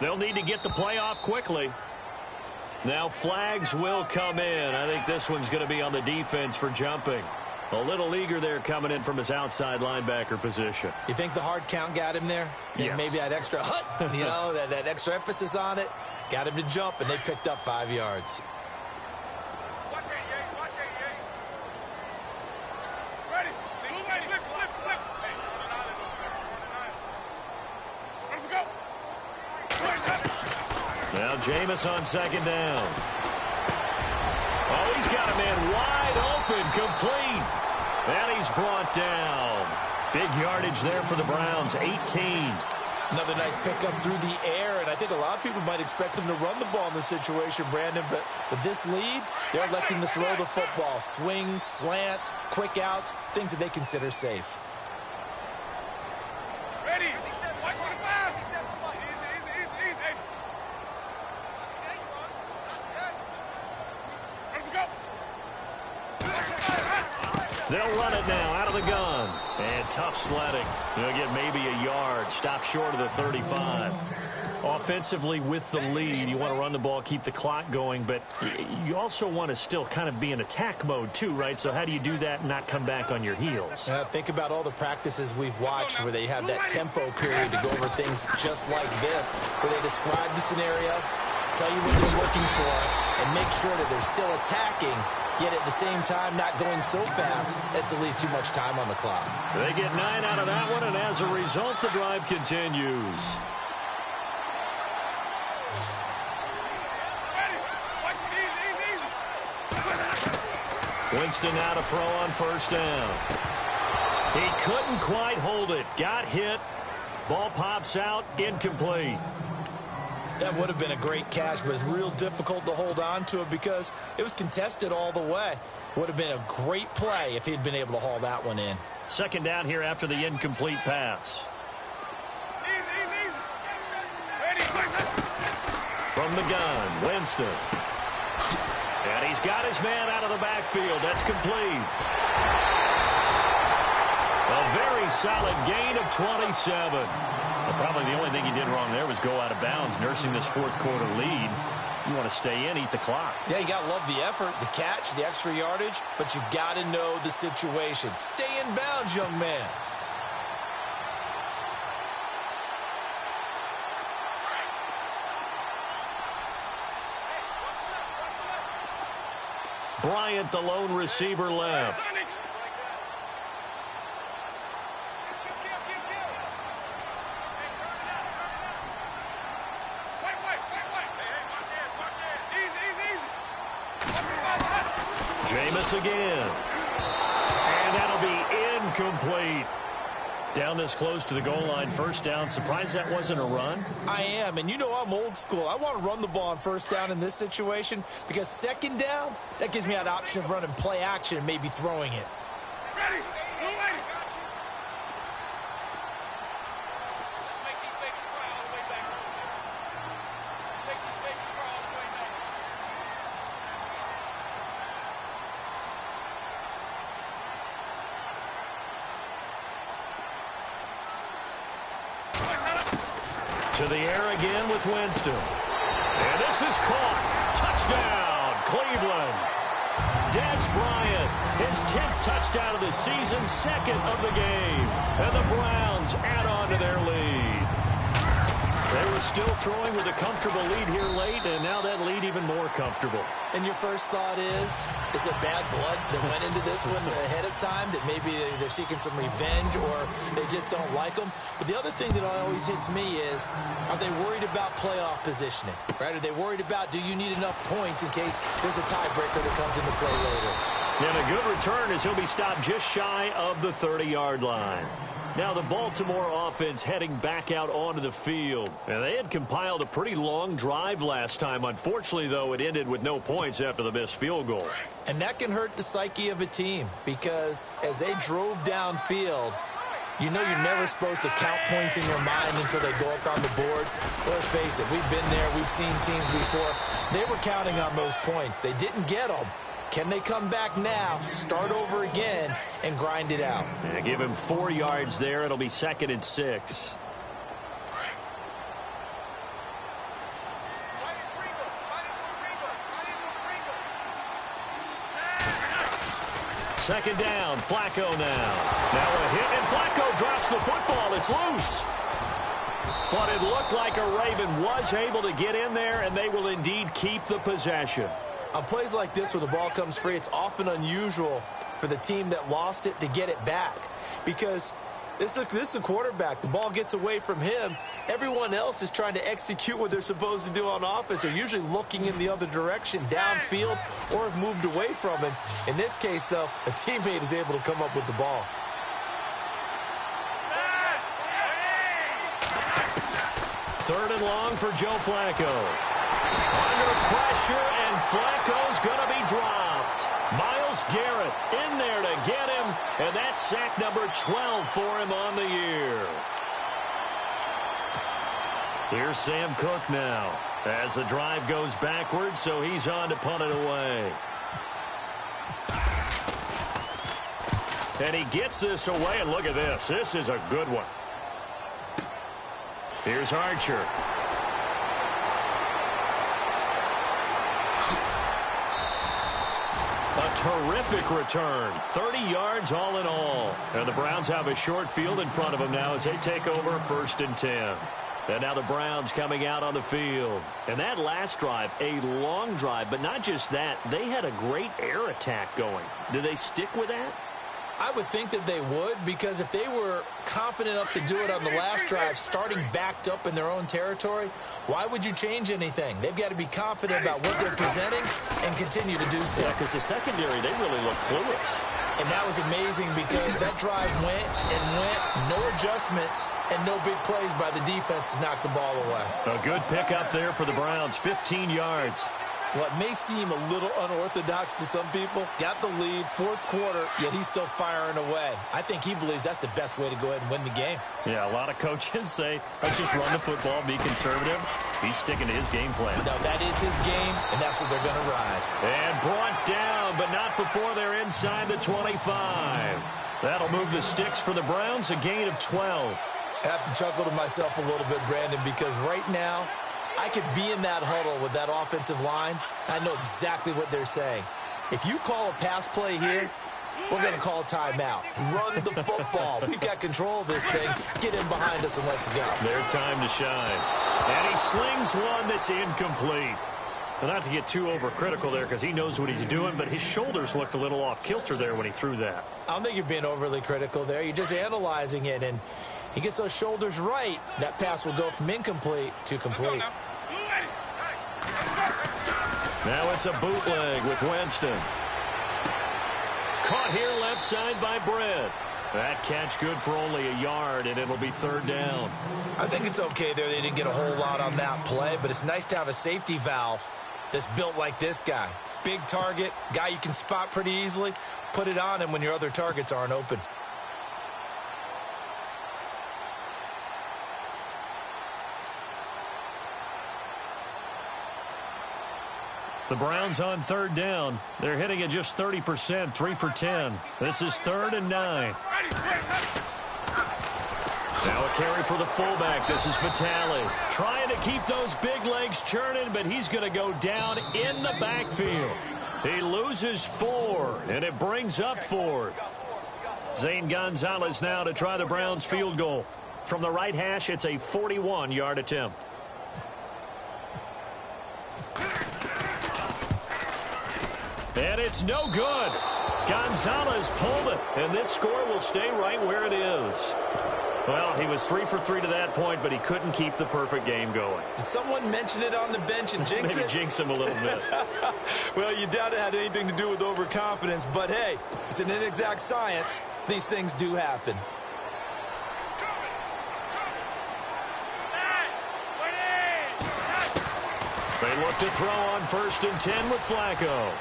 They'll need to get the play off quickly. Now flags will come in. I think this one's going to be on the defense for jumping. A little eager there coming in from his outside linebacker position. You think the hard count got him there? Yes. Maybe that extra hut, you know, that extra emphasis on it. Got him to jump, and they picked up 5 yards. Watch 88, watch 88. Ready, see, slip. Hey, run for go. Now Jameis on second down. Oh, he's got a man wide open, complete. And he's brought down. Big yardage there for the Browns, 18. Another nice pickup through the air, and I think a lot of people might expect them to run the ball in this situation, Brandon, but with this lead, they're electing to throw the football. Swings, slants, quick outs, things that they consider safe. Ready. 125. Easy. They'll run it now out of the gun. And tough sledding. They'll get maybe a yard. Stop short of the 35. Offensively with the lead, you want to run the ball, keep the clock going, but you also want to still kind of be in attack mode too, right? So how do you do that and not come back on your heels? Think about all the practices we've watched where they have that tempo period to go over things just like this, where they describe the scenario, tell you what they're looking for, and make sure that they're still attacking, yet at the same time not going so fast as to leave too much time on the clock. They get 9 out of that one, and as a result, the drive continues. Winston now to throw on first down. He couldn't quite hold it. Got hit. Ball pops out. Incomplete. That would have been a great catch, but it's real difficult to hold on to it because it was contested all the way. Would have been a great play if he'd been able to haul that one in. Second down here after the incomplete pass. From the gun, Winston. And he's got his man out of the backfield. That's complete. A very solid gain of 27. Well, probably the only thing he did wrong there was go out of bounds, nursing this fourth quarter lead. You want to stay in, eat the clock. Yeah, you got to love the effort, the catch, the extra yardage, but you got to know the situation. Stay in bounds, young man. Bryant, the lone receiver, left. Jameis again. And that'll be incomplete. Down this close to the goal line, first down. Surprised that wasn't a run? I am, and you know I'm old school. I want to run the ball on first down in this situation because second down, that gives me an option of running play action and maybe throwing it. Ready. To the air again with Winston. And this is caught. Touchdown, Cleveland. Dez Bryant, his 10th touchdown of the season, second of the game. And the Browns add on to their lead. They were still throwing with a comfortable lead here late, and now that lead even more comfortable. And your first thought is it bad blood that went into this one ahead of time, that maybe they're seeking some revenge or they just don't like them? But the other thing that always hits me is, are they worried about playoff positioning? Right? Are they worried about, do you need enough points in case there's a tiebreaker that comes into play later? And a good return as he'll be stopped just shy of the 30-yard line. Now the Baltimore offense heading back out onto the field. And they had compiled a pretty long drive last time. Unfortunately, though, it ended with no points after the missed field goal. And that can hurt the psyche of a team because as they drove downfield, you know you're never supposed to count points in your mind until they go up on the board. Let's face it, we've been there. We've seen teams before. They were counting on those points. They didn't get them. Can they come back now, start over again, and grind it out? Yeah, give him 4 yards there. It'll be 2nd and 6. Second down, Flacco now. Now a hit, and Flacco drops the football. It's loose. But it looked like a Raven was able to get in there, and they will indeed keep the possession. On plays like this where the ball comes free, it's often unusual for the team that lost it to get it back because this is the quarterback. The ball gets away from him. Everyone else is trying to execute what they're supposed to do on offense. They're usually looking in the other direction, downfield, or have moved away from him. In this case, though, a teammate is able to come up with the ball. 3rd and long for Joe Flacco. Under pressure, and Flacco's going to be dropped. Myles Garrett in there to get him, and that's sack number 12 for him on the year. Here's Sam Cook now as the drive goes backwards, so he's on to punt it away. And he gets this away, and look at this. This is a good one. Here's Archer. A terrific return. 30 yards all in all. And the Browns have a short field in front of them now as they take over 1st and 10. And now the Browns coming out on the field. And that last drive, a long drive, but not just that. They had a great air attack going. Do they stick with that? I would think that they would, because if they were confident enough to do it on the last drive, starting backed up in their own territory, why would you change anything? They've got to be confident about what they're presenting and continue to do so. Yeah, because the secondary, they really look clueless. And that was amazing because that drive went and went, no adjustments, and no big plays by the defense to knock the ball away. A good pickup there for the Browns, 15 yards. What may seem a little unorthodox to some people, got the lead, 4th quarter, yet he's still firing away. I think he believes that's the best way to go ahead and win the game. Yeah, a lot of coaches say, let's just run the football, be conservative. He's sticking to his game plan. No, that is his game, and that's what they're going to ride. And brought down, but not before they're inside the 25. That'll move the sticks for the Browns, a gain of 12. I have to chuckle to myself a little bit, Brandon, because right now, I could be in that huddle with that offensive line. I know exactly what they're saying. If you call a pass play here, we're going to call a timeout. Run the football. We've got control of this thing. Get in behind us and let's go. Their time to shine. And he slings one that's incomplete. Well, not to get too overcritical there because he knows what he's doing, but his shoulders looked a little off kilter there when he threw that. I don't think you're being overly critical there. You're just analyzing it, and he gets those shoulders right. That pass will go from incomplete to complete. Now it's a bootleg with Winston. Caught here left side by Brett. That catch good for only a yard, and it'll be 3rd down. I think it's okay there. They didn't get a whole lot on that play, but it's nice to have a safety valve that's built like this guy. Big target, guy you can spot pretty easily. Put it on him when your other targets aren't open. The Browns on 3rd down. They're hitting at just 30%, 3 for 10. This is 3rd and 9. Now a carry for the fullback. This is Vitale. Trying to keep those big legs churning, but he's going to go down in the backfield. He loses 4, and it brings up 4th. Zane Gonzalez now to try the Browns field goal. From the right hash, it's a 41-yard attempt. And it's no good. Gonzalez pulled it, and this score will stay right where it is. Well, he was 3 for 3 to that point, but he couldn't keep the perfect game going. Did someone mention it on the bench and jinx it? Maybe jinx him a little bit. Well, you doubt it had anything to do with overconfidence, but hey, it's an inexact science. These things do happen. They look to throw on 1st and 10 with Flacco.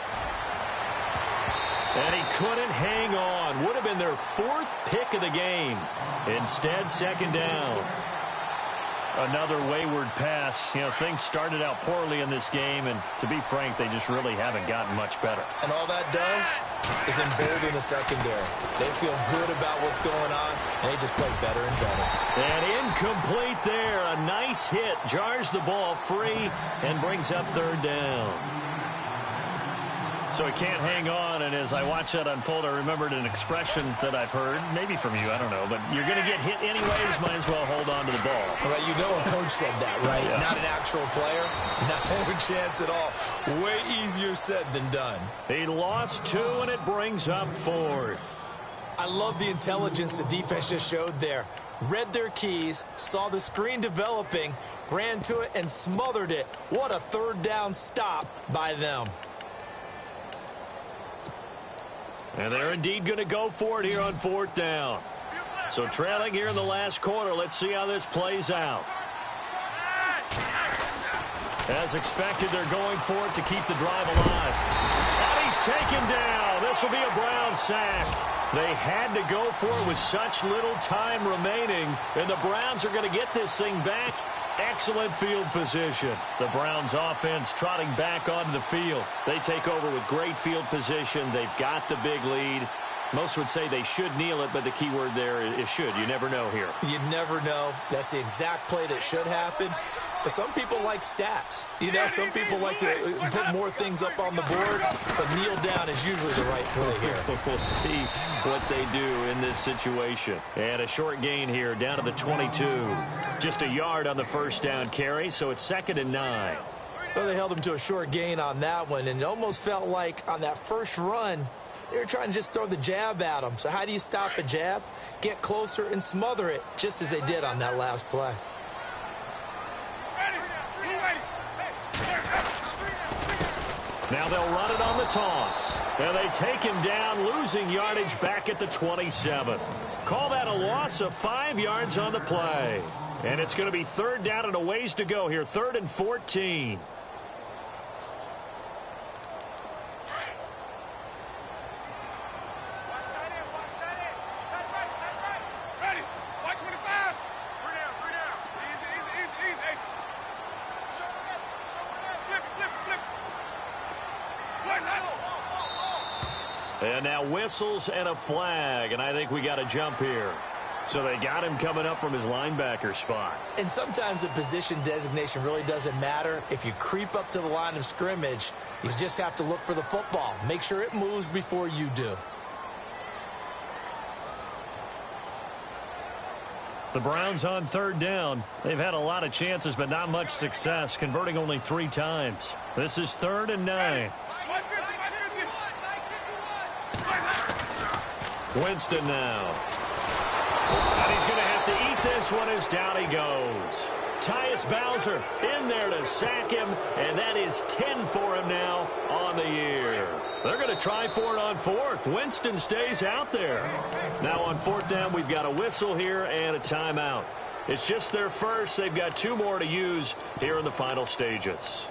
And he couldn't hang on. Would have been their 4th pick of the game. Instead, 2nd down. Another wayward pass. You know, things started out poorly in this game, and to be frank, they just really haven't gotten much better. And all that does is embolden the secondary. They feel good about what's going on, and they just play better and better. And incomplete there. A nice hit. Jars the ball free and brings up 3rd down. So he can't hang on, and as I watch that unfold, I remembered an expression that I've heard, maybe from you, I don't know, but you're going to get hit anyways, might as well hold on to the ball. Well, you know a coach said that, right? Yeah. Not an actual player. No chance at all. Way easier said than done. He lost 2, and it brings up 4th. I love the intelligence the defense just showed there. Read their keys, saw the screen developing, ran to it, and smothered it. What a 3rd down stop by them. And they're indeed going to go for it here on 4th down. So trailing here in the last quarter, let's see how this plays out. As expected, they're going for it to keep the drive alive. And he's taken down. This will be a Brown sack. They had to go for it with such little time remaining, and the Browns are going to get this thing back. Excellent field position. The Browns offense trotting back onto the field. They take over with great field position. They've got the big lead. Most would say they should kneel it, but the key word there is should. You never know here. You never know. That's the exact play that should happen. But some people like stats. You know, some people like to put more things up on the board, but kneel down is usually the right play here. We'll see what they do in this situation. And a short gain here down to the 22. Just a yard on the first down carry, so it's 2nd and 9. Well, they held him to a short gain on that one, and it almost felt like on that first run, they were trying to just throw the jab at him. So how do you stop a jab? Get closer and smother it, just as they did on that last play. Now they'll run it on the toss. And they take him down, losing yardage back at the 27. Call that a loss of 5 yards on the play. And it's going to be 3rd down and a ways to go here, 3rd and 14. And now whistles and a flag, and I think we got a jump here. So they got him coming up from his linebacker spot. And sometimes the position designation really doesn't matter. If you creep up to the line of scrimmage, you just have to look for the football. Make sure it moves before you do. The Browns on 3rd down. They've had a lot of chances, but not much success, converting only 3 times. This is 3rd and 9. Winston now. And he's going to have to eat this one as down he goes. Tyus Bowser in there to sack him, and that is 10 for him now on the year. They're going to try for it on 4th. Winston stays out there. Now on 4th down, we've got a whistle here and a timeout. It's just their first. They've got 2 more to use here in the final stages.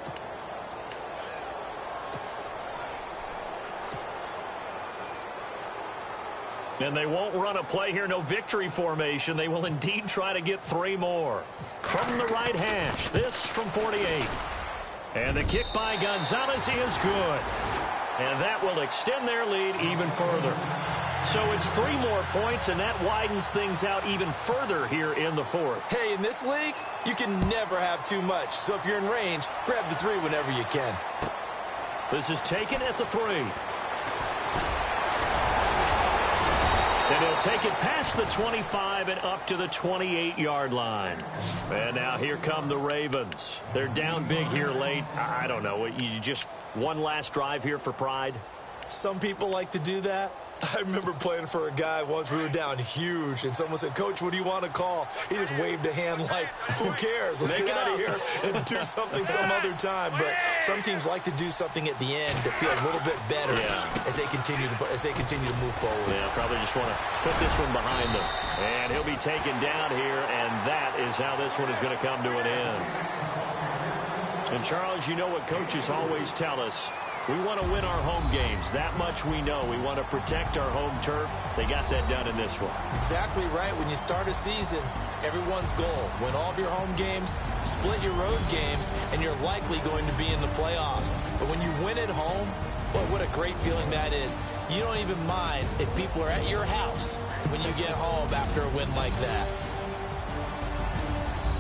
And they won't run a play here, no victory formation. They will indeed try to get 3 more. From the right hash, this from 48. And the kick by Gonzalez is good. And that will extend their lead even further. So it's 3 more points, and that widens things out even further here in the 4th. Hey, in this league, you can never have too much. So if you're in range, grab the 3 whenever you can. This is taken at the 3. And he'll take it past the 25 and up to the 28-yard line. And now here come the Ravens. They're down big here late. I don't know. You just one last drive here for pride? Some people like to do that. I remember playing for a guy once. We were down huge, and someone said, "Coach, what do you want to call?" He just waved a hand like, "Who cares? Let's get out of here and do something some other time." But some teams like to do something at the end to feel a little bit better as they continue to move forward. Yeah, probably just want to put this one behind them. And he'll be taken down here, and that is how this one is going to come to an end. And Charles, you know what coaches always tell us. We want to win our home games. That much we know. We want to protect our home turf. They got that done in this one. Exactly right. When you start a season, everyone's goal, win all of your home games, split your road games, and you're likely going to be in the playoffs. But when you win at home, boy, what a great feeling that is. You don't even mind if people are at your house when you get home after a win like that.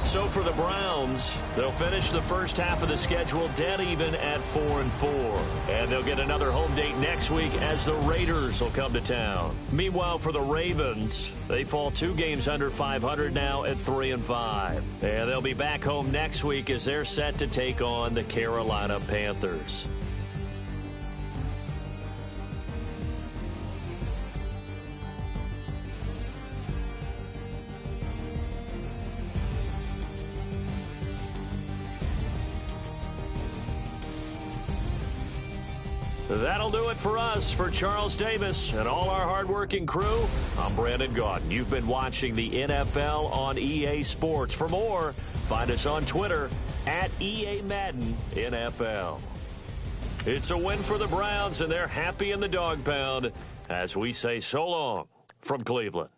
So for the Browns, they'll finish the first half of the schedule dead even at 4-4. And they'll get another home date next week as the Raiders will come to town. Meanwhile, for the Ravens, they fall 2 games under 500 now at 3-5. And they'll be back home next week as they're set to take on the Carolina Panthers. That'll do it for us. For Charles Davis and all our hardworking crew, I'm Brandon Gaudin. You've been watching the NFL on EA Sports. For more, find us on Twitter at EA Madden NFL. It's a win for the Browns, and they're happy in the dog pound as we say so long from Cleveland.